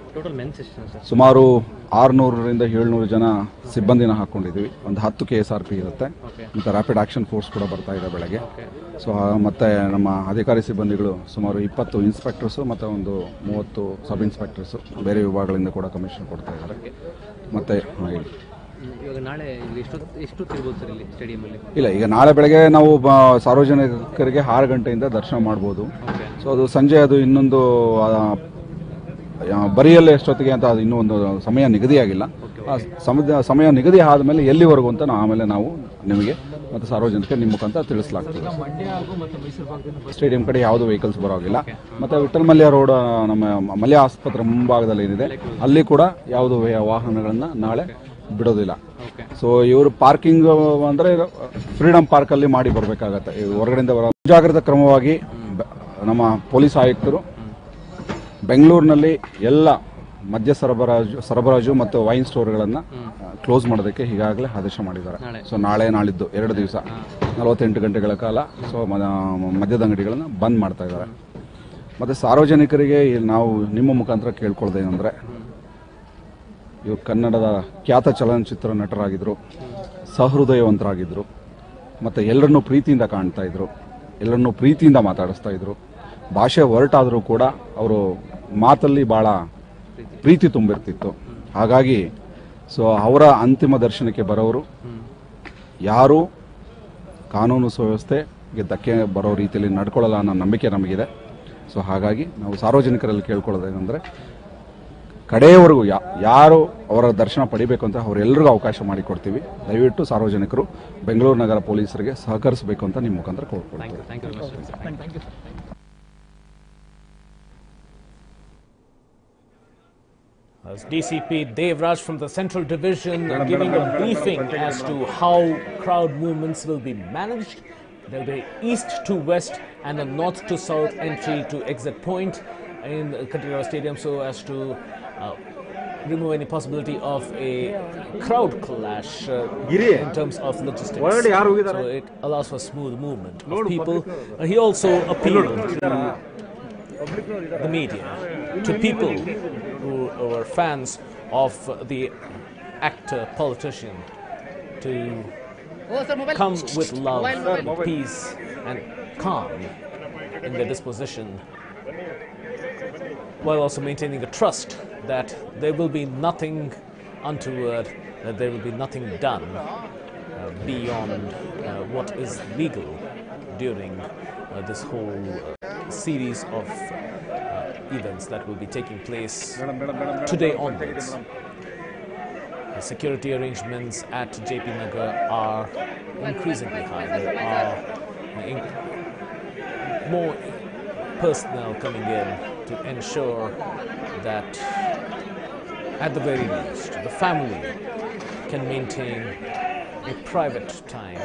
ಸುಮಾರು 600ರಿಂದ 700 ಜನ ಸಿಬ್ಬಂದಿನ ಹಾಕ್ಕೊಂಡಿದ್ದೀವಿ. ಒಂದು 10 KSRP ಇರುತ್ತೆ ಮತ್ತು ರ್ಯಾಪಿಡ್ ಆಕ್ಷನ್ ಫೋರ್ಸ್ ಕೂಡ ಬರ್ತಾ ಇದೆ ಬೆಳಗ್ಗೆ. ಸೊ ಮತ್ತು ನಮ್ಮ ಅಧಿಕಾರಿ ಸಿಬ್ಬಂದಿಗಳು ಸುಮಾರು 20 ಇನ್ಸ್ಪೆಕ್ಟರ್ಸು ಮತ್ತು ಒಂದು 30 ಸಬ್ ಇನ್ಸ್ಪೆಕ್ಟರ್ಸು ಬೇರೆ ವಿಭಾಗಗಳಿಂದ ಕೂಡ ಕಮಿಷನ್ ಕೊಡ್ತಾ ಇದ್ದಾರೆ. ಮತ್ತು ಇವಾಗ ನಾಳೆ ಎಷ್ಟು ತಿರ್ಬೋದು ಸರ್ ಇಲ್ಲಿ ಸ್ಟೇಡಿಯಮಲ್ಲಿ? ಇಲ್ಲ, ಈಗ ನಾಳೆ ಬೆಳಗ್ಗೆ ನಾವು ಸಾರ್ವಜನಿಕರಿಗೆ 6 ಗಂಟೆಯಿಂದ ದರ್ಶನ ಮಾಡ್ಬೋದು. ಸೊ ಅದು ಸಂಜೆ ಅದು ಇನ್ನೊಂದು ಬರಿಯಲ್ಲಿ ಎಷ್ಟೊತ್ತಿಗೆ ಅಂತ ಅದು ಇನ್ನೂ ಒಂದು ಸಮಯ ನಿಗದಿಯಾಗಿಲ್ಲ. ಸಮಯ ನಿಗದಿ ಆದಮೇಲೆ ಎಲ್ಲಿವರೆಗೂ ಅಂತ ಆಮೇಲೆ ನಾವು ನಿಮಗೆ ಮತ್ತು ಸಾರ್ವಜನಿಕರಿಗೆ ನಿಮ್ಮ ಮುಖಾಂತರ ತಿಳಿಸಲಾಗ್ತದೆ. ಸ್ಟೇಡಿಯಂ ಕಡೆ ಯಾವುದೂ ವೆಹಿಕಲ್ಸ್ ಬರೋಗಿಲ್ಲ. ಮತ್ತು ವಿಠಲ್ ಮಲ್ಯ ರೋಡ್, ನಮ್ಮ ಮಲ್ಯ ಆಸ್ಪತ್ರೆ ಮುಂಭಾಗದಲ್ಲಿ ಏನಿದೆ ಅಲ್ಲಿ ಕೂಡ ಯಾವುದೂ ವಾಹನಗಳನ್ನು ನಾಳೆ ಬಿಡೋದಿಲ್ಲ. ಸೊ ಇವರು ಪಾರ್ಕಿಂಗ್ ಅಂದರೆ ಫ್ರೀಡಮ್ ಪಾರ್ಕಲ್ಲಿ ಮಾಡಿ ಬರಬೇಕಾಗತ್ತೆ. ಹೊರಗಡೆಯಿಂದ ಮುಂಜಾಗ್ರತಾ ಕ್ರಮವಾಗಿ ನಮ್ಮ ಪೊಲೀಸ್ ಆಯುಕ್ತರು ಬೆಂಗಳೂರಿನಲ್ಲಿ ಎಲ್ಲ ಮದ್ಯ ಸರಬರಾಜು ಮತ್ತು ವೈನ್ ಸ್ಟೋರ್ಗಳನ್ನು ಕ್ಲೋಸ್ ಮಾಡೋದಕ್ಕೆ ಈಗಾಗಲೇ ಆದೇಶ ಮಾಡಿದ್ದಾರೆ. ಸೊ ನಾಳೆ ನಾಳಿದ್ದು 2 ದಿವಸ 48 ಗಂಟೆಗಳ ಕಾಲ ಸೊ ಮದ್ಯದ ಅಂಗಡಿಗಳನ್ನು ಬಂದ್ ಮಾಡ್ತಾ ಇದ್ದಾರೆ. ಮತ್ತು ಸಾರ್ವಜನಿಕರಿಗೆ ನಾವು ನಿಮ್ಮ ಮುಖಾಂತರ ಕೇಳ್ಕೊಳ್ಳೋದೇನೆಂದರೆ, ಇವರು ಕನ್ನಡದ ಖ್ಯಾತ ಚಲನಚಿತ್ರ ನಟರಾಗಿದ್ದರು, ಸಹೃದಯವಂತರಾಗಿದ್ದರು, ಮತ್ತು ಎಲ್ಲರನ್ನೂ ಪ್ರೀತಿಯಿಂದ ಕಾಣ್ತಾ ಇದ್ರು, ಎಲ್ಲರನ್ನೂ ಪ್ರೀತಿಯಿಂದ ಮಾತಾಡಿಸ್ತಾ ಇದ್ರು. ಭಾಷೆ ಹೊರಟಾದರೂ ಕೂಡ ಅವರು ಮಾತಲ್ಲಿ ಭಾಳ ಪ್ರೀತಿ ತುಂಬಿರ್ತಿತ್ತು. ಹಾಗಾಗಿ ಸೊ ಅವರ ಅಂತಿಮ ದರ್ಶನಕ್ಕೆ ಬರೋರು ಯಾರೂ ಕಾನೂನು ಸುವ್ಯವಸ್ಥೆಗೆ ಧಕ್ಕೆ ಬರೋ ರೀತಿಯಲ್ಲಿ ನಡ್ಕೊಳ್ಳಲ್ಲ ಅನ್ನೋ ನಂಬಿಕೆ ನಮಗಿದೆ. ಸೊ ಹಾಗಾಗಿ ನಾವು ಸಾರ್ವಜನಿಕರಲ್ಲಿ ಕೇಳ್ಕೊಳ್ಳೋದೇನೆಂದರೆ, ಕಡೆಯವರೆಗೂ ಯಾರು ಅವರ ದರ್ಶನ ಪಡಿಬೇಕು ಅಂತ ಅವರೆಲ್ಲರಿಗೂ ಅವಕಾಶ ಮಾಡಿಕೊಡ್ತೀವಿ. ದಯವಿಟ್ಟು ಸಾರ್ವಜನಿಕರು ಬೆಂಗಳೂರು ನಗರ ಪೊಲೀಸರಿಗೆ ಸಹಕರಿಸಬೇಕು ಅಂತ ನಿಮ್ಮ ಮುಖಾಂತರ ಕೋರ್ಕೊಳ್ತೀವಿ. As DCP Devraj from the Central Division giving a briefing as to how crowd movements will be managed. There will be east to west and a north to south entry to exit point in Kantirava Stadium, so as to remove any possibility of a crowd clash in terms of logistics. So it allows for smooth movement of people. He also appealed to the media, to people who were fans of the actor, politician, to come with love and peace and calm in their disposition, while also maintaining the trust that there will be nothing untoward, that there will be nothing done beyond what is legal during this whole series of events that will be taking place today onwards. The security arrangements at JP Nagar are increasingly high. There are more personnel coming in to ensure that, at the very least, the family can maintain a private time,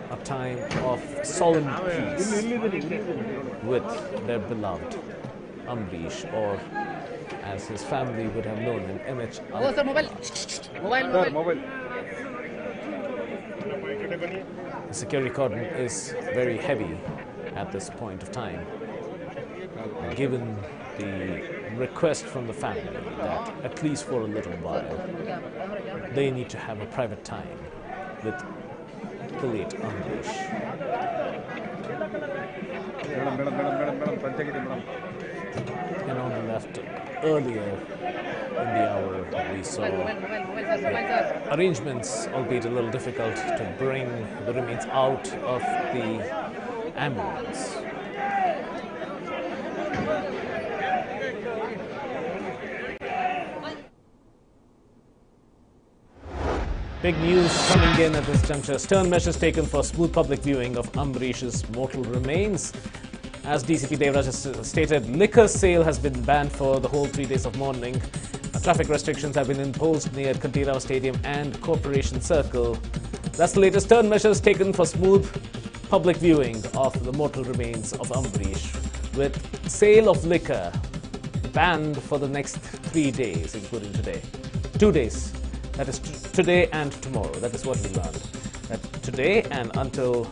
a time of solemn peace with their beloved Ambrish, or as his family would have known him, MH. The security cordon is very heavy at this point of time, given the request from the family that at least for a little while they need to have a private time with the late Ambrish. And on the left, earlier in the hour, we saw arrangements, albeit a little difficult, to bring the remains out of the ambulance. Big news coming in at this juncture. Stern measures taken for smooth public viewing of Ambrish's mortal remains. As DCP Devraj has stated, liquor sale has been banned for the whole 3 days of mourning. Traffic restrictions have been imposed near Kantirao Stadium and Corporation Circle. That's the latest stern measures taken for smooth public viewing of the mortal remains of Ambrish, with sale of liquor banned for the next 3 days, including today. 2 days. That is today and tomorrow. That is what we learned. That today and until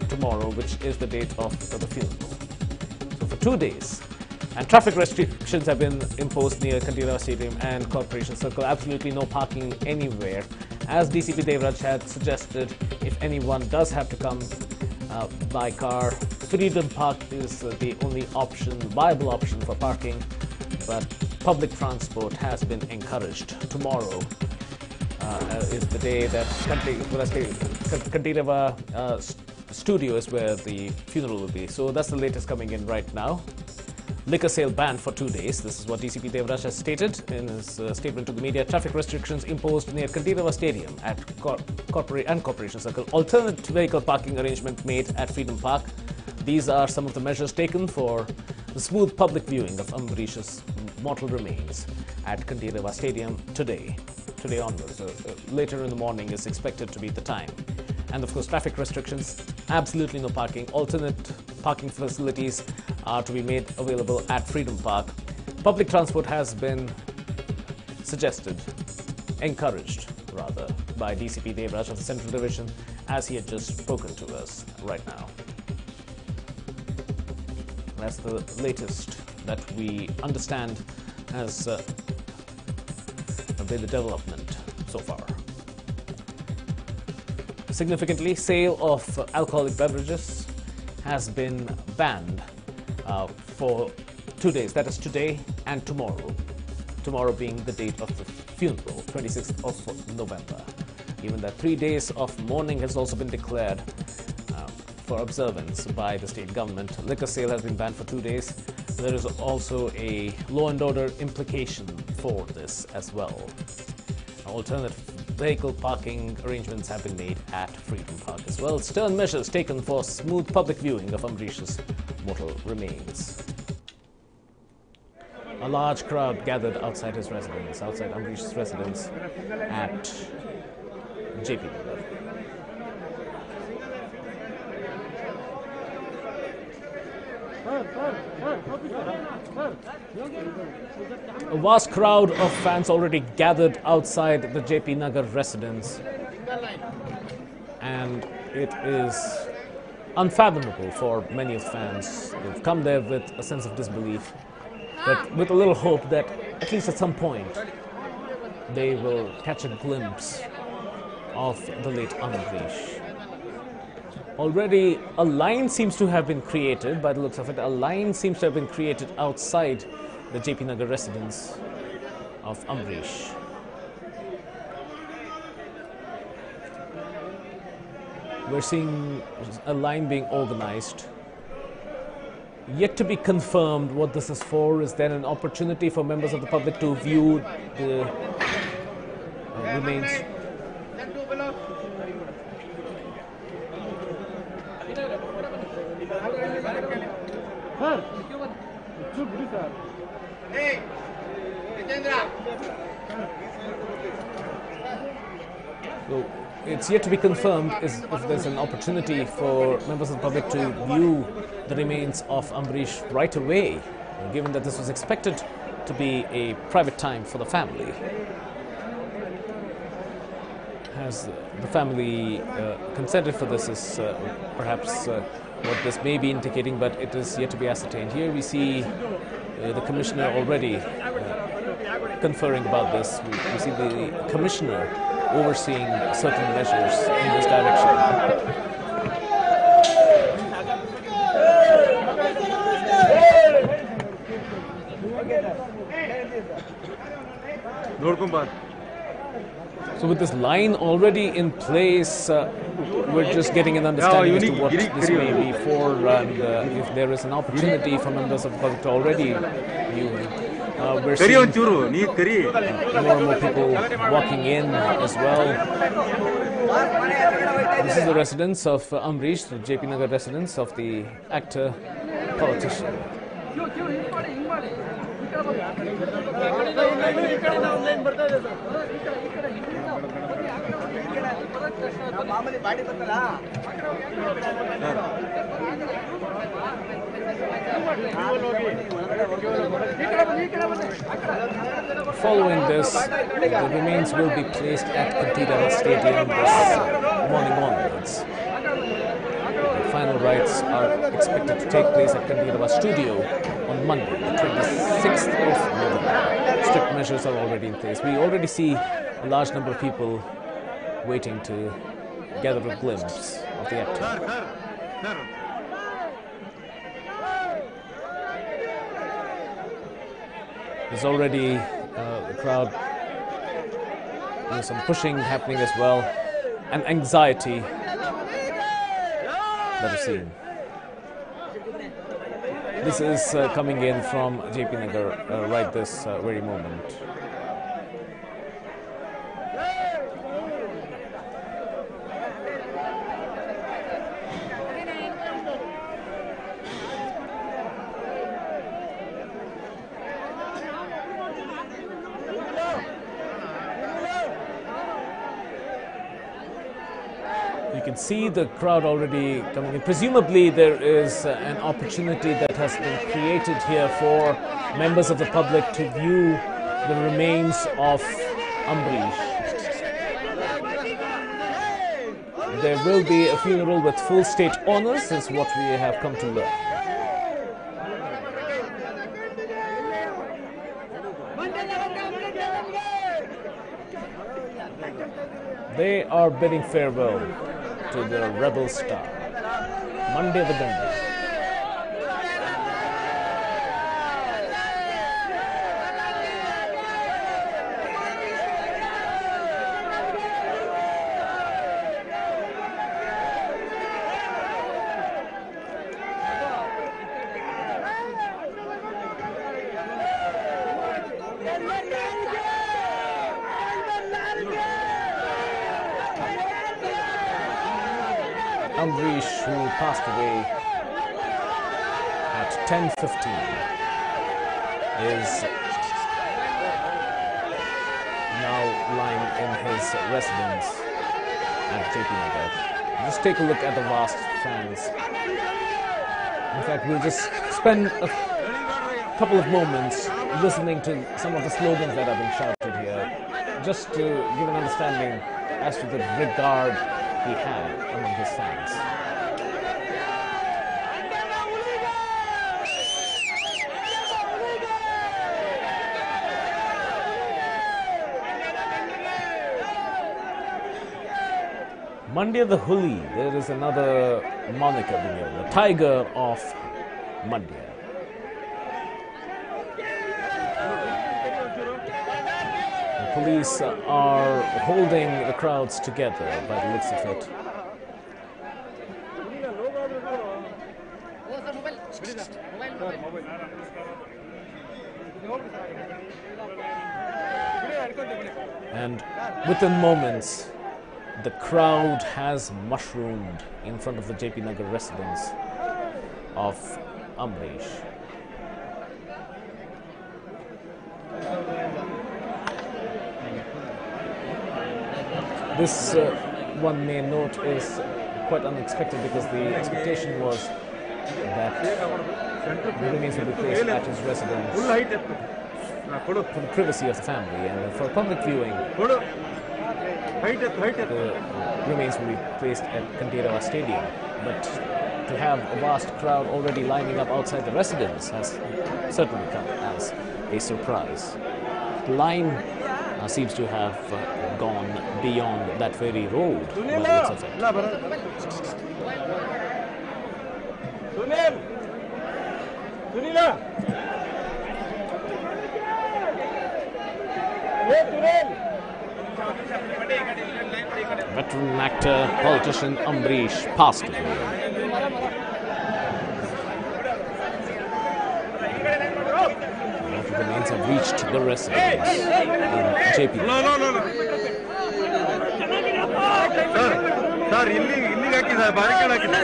tomorrow, which is the date of the funeral. So for 2 days. And traffic restrictions have been imposed near Kantirao Stadium and Corporation Circle. Absolutely no parking anywhere. As DCP Devraj had suggested, if anyone does have to come by car, Freedom Park is the only option, viable option for parking. But public transport has been encouraged. Tomorrow is the day that Kantirao studio is where the funeral will be. So that's the latest coming in right now. Liquor sale banned for 2 days. This is what DCP Devraj has stated in his statement to the media. Traffic restrictions imposed near Kantirao Stadium at Corporation Circle. Alternate vehicle parking arrangement made at Freedom Park. These are some of the measures taken for the smooth public viewing of Ambrish's mortal remains at Kantirao Stadium today. Today onwards. Later in the morning is expected to be the time. And of course, traffic restrictions, absolutely no parking. Alternate parking facilities are to be made available at Freedom Park. Public transport has been suggested, encouraged rather, by DCP Devraj of the Central Division, as he had just spoken to us right now. That's the latest that we understand has been the development so far. Significantly, sale of alcoholic beverages has been banned for 2 days. That is today and tomorrow. Tomorrow being the date of the funeral, 26th of November. Even that 3 days of mourning has also been declared for observance by the state government. Liquor sale has been banned for 2 days. There is also a law and order implication for this as well. Alternate vehicle parking arrangements have been made at Freedom Park as well. Stern measures taken for smooth public viewing of Ambrish's mortal remains. A large crowd gathered outside his residence, outside Ambrish's residence at JP. A vast crowd of fans already gathered outside the JP Nagar residence, and it is unfathomable for many of the fans. They've come there with a sense of disbelief, but with a little hope that at least at some point they will catch a glimpse of the late Ambrish. Already a line seems to have been created, by the looks of it. A line seems to have been created outside the JP Nagar residence of Ambrish. We're seeing a line being organized. Yet to be confirmed what this is for. Is there an opportunity for members of the public to view the remains? So it's yet to be confirmed if there's an opportunity for members of the public to view the remains of Ambarish right away, given that this was expected to be a private time for the family. Has the family consented for this is perhaps what this may be indicating, but it is yet to be ascertained. Here we see the commissioner already conferring about this. We see the commissioner overseeing certain measures in this direction. So with this line already in place, we're just getting an understanding as to what this may be for, and if there is an opportunity for members of the public to already view it. We're seeing more and more people walking in as well. This is the residence of Ambarish, the JP Nagar residence of the actor, politician. Following this, the remains will be placed at Kantirawa Stadium this morning onwards. The final rites are expected to take place at Kantirawa Studio on Monday, the 26th of November. Strict measures are already in place. We already see a large number of people waiting to gather a glimpse of the actor. There's already the crowd, there's some pushing happening as well, and anxiety that is seen. This is coming in from JP Nagar right this very moment. You can see the crowd already coming in. Presumably there is an opportunity that has been created here for members of the public to view the remains of Ambarish. There will be a funeral with full state honors, is what we have come to learn. They are bidding farewell to the rebel star, Monday the Gandhi. Ambarish, who passed away at 10:15, is now lying in his residence at JP Nagar. Just take a look at the vast fans. In fact, we'll just spend a couple of moments listening to some of the slogans that have been shouted here, just to give an understanding as to the regard he had among his fans. Mandya the Huli, there is another moniker here, the Tiger of Mandya. The police are holding the crowds together by the looks of it. And within moments, the crowd has mushroomed in front of the JP Nagar residence of Amrish. This one may note is quite unexpected because the expectation was that the remains will be placed at his residence for the privacy of the family and for public viewing. The remains will be placed at Kantera Stadium, but to have a vast crowd already lining up outside the residence has certainly come as a surprise. The line seems to have gone beyond that very road by the looks of it. Veteran actor, politician Amrish passed away. The remains have reached the residence in JP. No. Sir, illiga hakida, barricade hakida.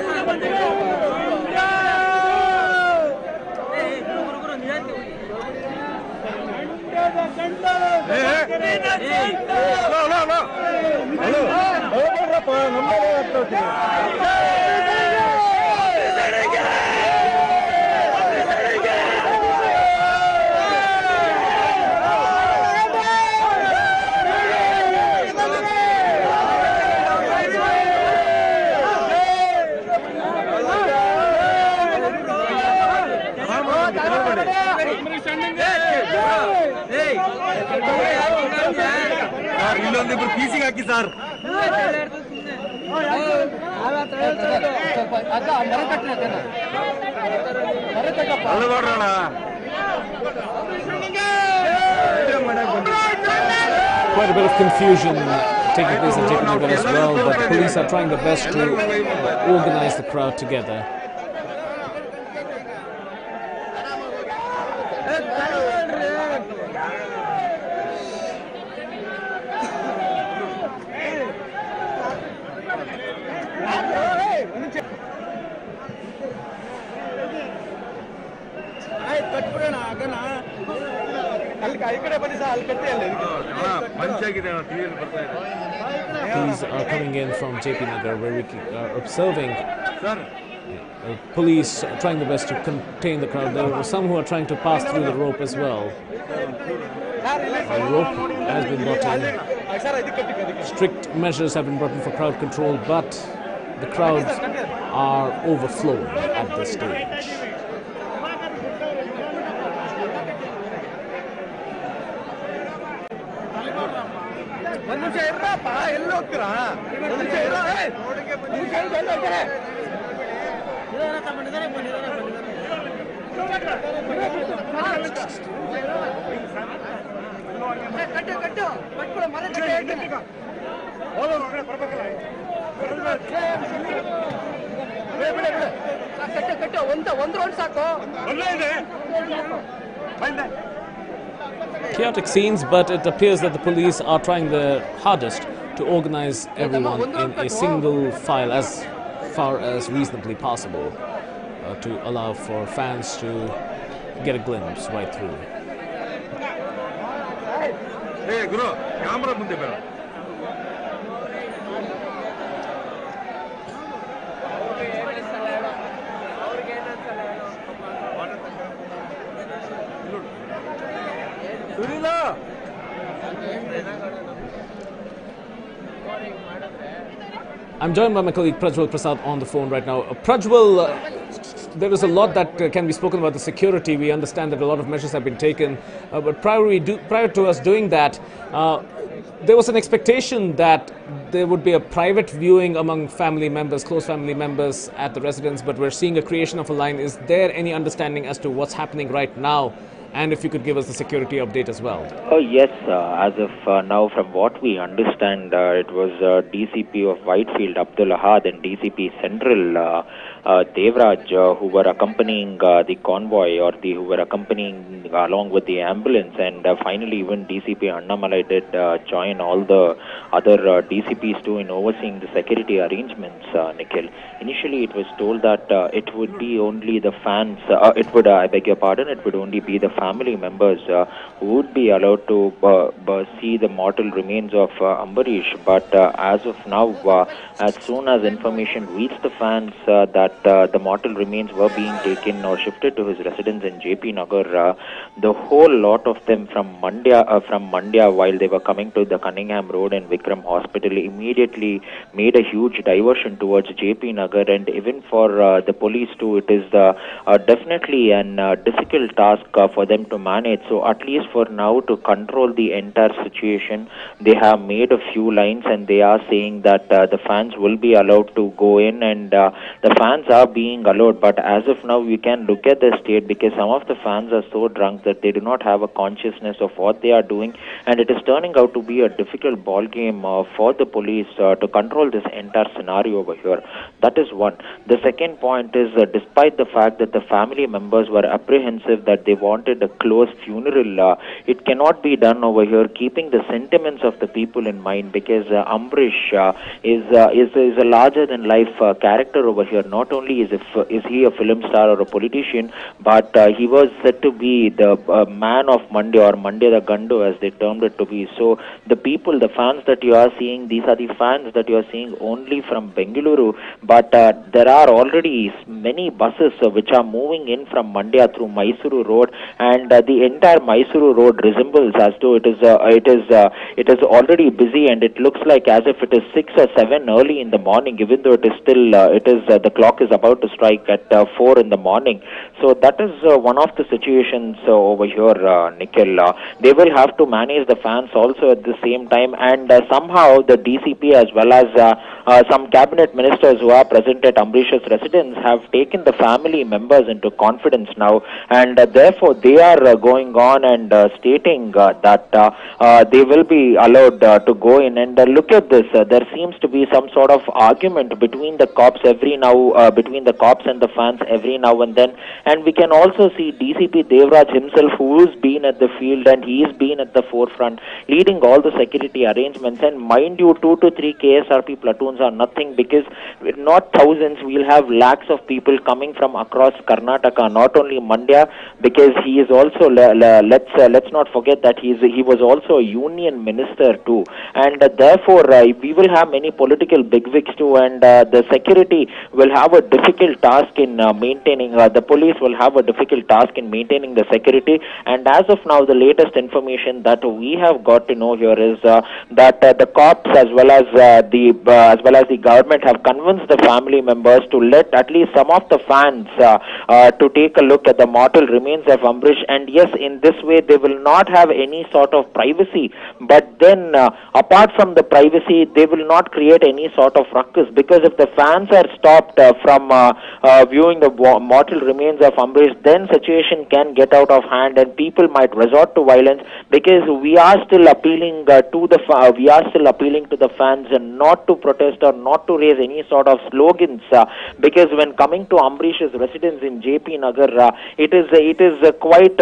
ಇಲ್ಲೊಂದಿಬ್ರು ಪೀಸಿಗೆ ಹಾಕಿ sir. Quite a bit of confusion taking place in JP Nagar as well, but police are trying their best to organize the crowd together. These are coming in from JP Nagar, where we are observing police trying their best to contain the crowd. There were some who are trying to pass through the rope as well. A rope has been brought in. Strict measures have been brought in for crowd control, but the crowds are overflowing at this stage. Chaotic scenes, but it appears that the police are trying their hardest to organize everyone in a single file as far as reasonably possible to allow for fans to get a glimpse right through. Hey, Guru, camera munde bera. I'm joined by my colleague Prajwal Prasad on the phone right now. Prajwal, there is a lot that can be spoken about the security. We understand that a lot of measures have been taken, but prior to us doing that, there was an expectation that there would be a private viewing among family members, close family members at the residence, but we're seeing a creation of a line. Is there any understanding as to what's happening right now? And if you could give us the security update as well. Oh yes, as of now, from what we understand, it was DCP of Whitefield, Abdul Ahad, and DCP Central Devraj, who were accompanying the convoy or who were accompanying along with the ambulance, and finally even DCP Annamalai did join all the other DCPs too in overseeing the security arrangements, Nikhil. Initially it was told that it would be only the fans, I beg your pardon, it would only be the family members who would be allowed to see the mortal remains of Ambarish, but as of now, as soon as information reached the fans that the mortal remains were being taken or shifted to his residence in JP Nagar, the whole lot of them from Mandya, while they were coming to the Cunningham Road and Vikram Hospital, immediately made a huge diversion towards JP Nagar, and even for the police too, it is definitely an difficult task for them to manage. So at least for now, to control the entire situation, they have made a few lines and they are saying that the fans will be allowed to go in, and the fans are being allowed. But as of now, you can look at the state, because some of the fans are so drunk that they do not have a consciousness of what they are doing, and it is turning out to be a difficult ball game for the police to control this entire scenario over here. That is one. The second point is, despite the fact that the family members were apprehensive that they wanted a close funeral, it cannot be done over here keeping the sentiments of the people in mind, because Ambarish is a larger than life character over here. Not only is he a film star or a politician, but he was said to be the man of Mandya, or Mandya the Gandu as they termed it to be. So the people, the fans that you are seeing, these are the fans that you are seeing only from Bengaluru, but there are already many buses which are moving in from Mandya through Mysuru Road, and the entire Mysuru Road resembles as though it is already busy, and it looks like as if it is 6 or 7 early in the morning, even though it is still the clock is about to strike at 4 in the morning. So that is one of the situations over here, Nikhil. They will have to manage the fans also at the same time, and somehow the DCP as well as some cabinet ministers who are present at Ambarish's residence have taken the family members into confidence now, and therefore they are going on and stating that they will be allowed to go in. And look at this, there seems to be some sort of argument between the cops between the cops and the fans every now and then, and we can also see DCP Devraj himself, who's been at the field and he's been at the forefront leading all the security arrangements. And mind you, 2 to 3 KSRP platoons are nothing, because not thousands, we'll have lakhs of people coming from across Karnataka, not only Mandya, because he is also, let's not forget that he was also a union minister too, and therefore we will have many political bigwigs too, and the security will have a difficult task in maintaining, the police will have a difficult task in maintaining the security. And as of now, the latest information that we have got to know here is that the cops as well as the government have convinced the family members to let at least some of the fans to take a look at the mortal remains of Ambarish. And yes, in this way they will not have any sort of privacy, but then apart from the privacy, they will not create any sort of ruckus, because if the fans are stopped from viewing the mortal remains of Ambarish, then situation can get out of hand and people might resort to violence, because we are still appealing to the fans and not to protest or not to raise any sort of slogans, because when coming to Ambarish's residence in JP Nagar, it is quite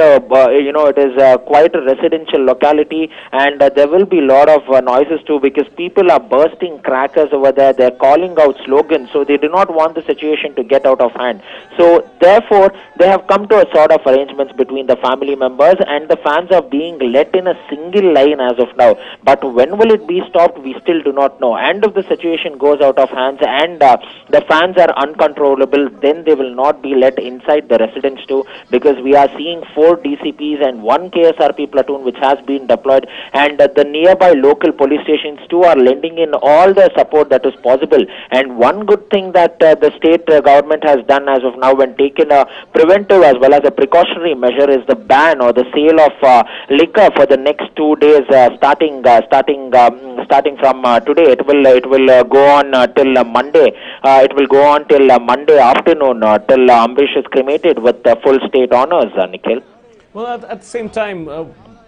quite a residential locality, and there will be a lot of noises too, because people are bursting crackers over there. They're calling out slogans, so they do not want the situation to get out of hand. So therefore they have come to a sort of arrangements between the family members, and the fans are being let in a single line as of now. But when will it be stopped, we still do not know. And if the situation goes out of hands and the fans are uncontrollable, then they will not be let inside the residence too, because we are seeing 4 DCPs and 1 KSRP platoon which has been deployed, and the nearby local police stations too are lending in all the support that is possible. And one good thing that the state government has done as of now, when taken a preventive as well as a precautionary measure, is the ban or the sale of liquor for the next 2 days, starting from today. It will go on till Monday. It will go on till Monday afternoon till Ambarish is cremated with full state honors, Nikhil. Well, at the same time,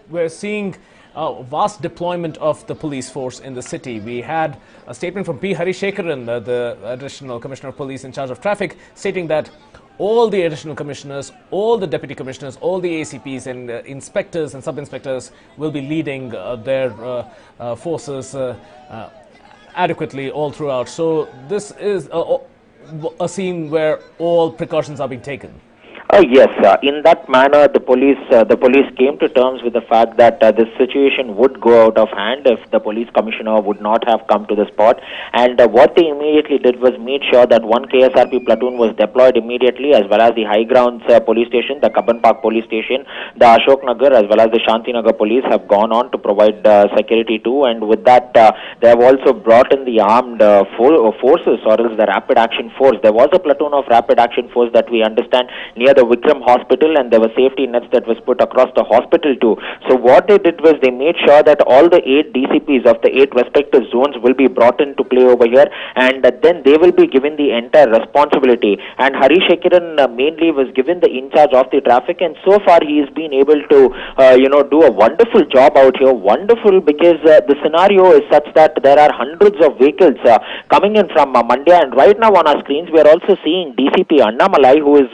we're seeing vast deployment of the police force in the city. We had a statement from P. Harishekaran, the Additional Commissioner of Police in charge of traffic, stating that all the additional commissioners, all the deputy commissioners, all the ACPs and inspectors and sub-inspectors will be leading their forces adequately all throughout. So this is a scene where all precautions are being taken. Yes, in that manner, the police came to terms with the fact that this situation would go out of hand if the police commissioner would not have come to the spot. And what they immediately did was made sure that one KSRP platoon was deployed immediately, as well as the High Grounds police station, the Kabban Park police station, the Ashok Nagar, as well as the Shanti Nagar police have gone on to provide security too. And with that, they have also brought in the armed forces, or else the rapid action force. There was a platoon of rapid action force that we understand near the Vikram hospital, and there were safety nets that was put across the hospital too. So what they did was they made sure that all the 8 DCPs of the 8 respective zones will be brought into play over here, and then they will be given the entire responsibility. And Harishekaran mainly was given the in charge of the traffic, and so far he has been able to do a wonderful job out here. Wonderful, because the scenario is such that there are hundreds of vehicles coming in from Mandya, and right now on our screens we are also seeing DCP Annamalai, who is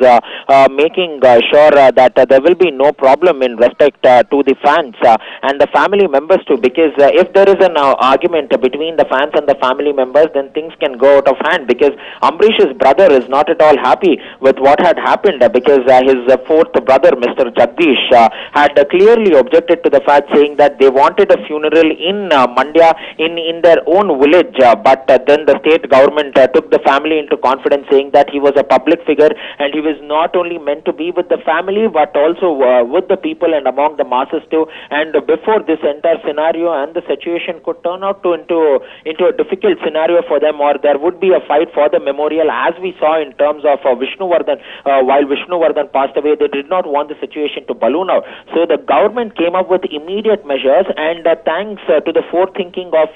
making sure that there will be no problem in respect to the fans and the family members too, because if there is an argument between the fans and the family members, then things can go out of hand, because Ambrish's brother is not at all happy with what had happened, because his fourth brother, Mr. Jagdish, had clearly objected to the fact, saying that they wanted a funeral in Mandya in their own village, but then the state government took the family into confidence, saying that he was a public figure and he was not only meant to be with the family but also with the people and among the masses too. And before this entire scenario and the situation could turn out into a difficult scenario for them, or there would be a fight for the memorial, as we saw in terms of Vishnuvardhan. While Vishnuvardhan passed away, they did not want the situation to balloon out. So the government came up with immediate measures, and thanks to the forethinking of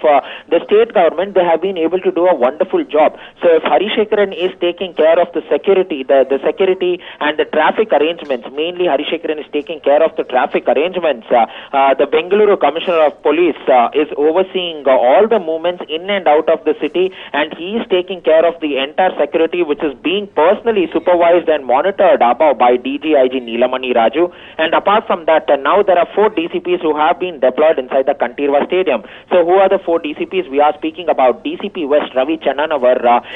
the state government, they have been able to do a wonderful job. So if Harishekaran is taking care of the security, the security and the traffic arrangements, mainly Harishekaran is taking care of the traffic arrangements, the Bengaluru Commissioner of Police is overseeing all the movements in and out of the city, and he is taking care of the entire security, which is being personally supervised and monitored by DGIG Neelamani Raju. And apart from that, now there are 4 DCPs who have been deployed inside the Kantirva Stadium. So who are the 4 DCPs? We are speaking about DCP West Ravi Channanavar,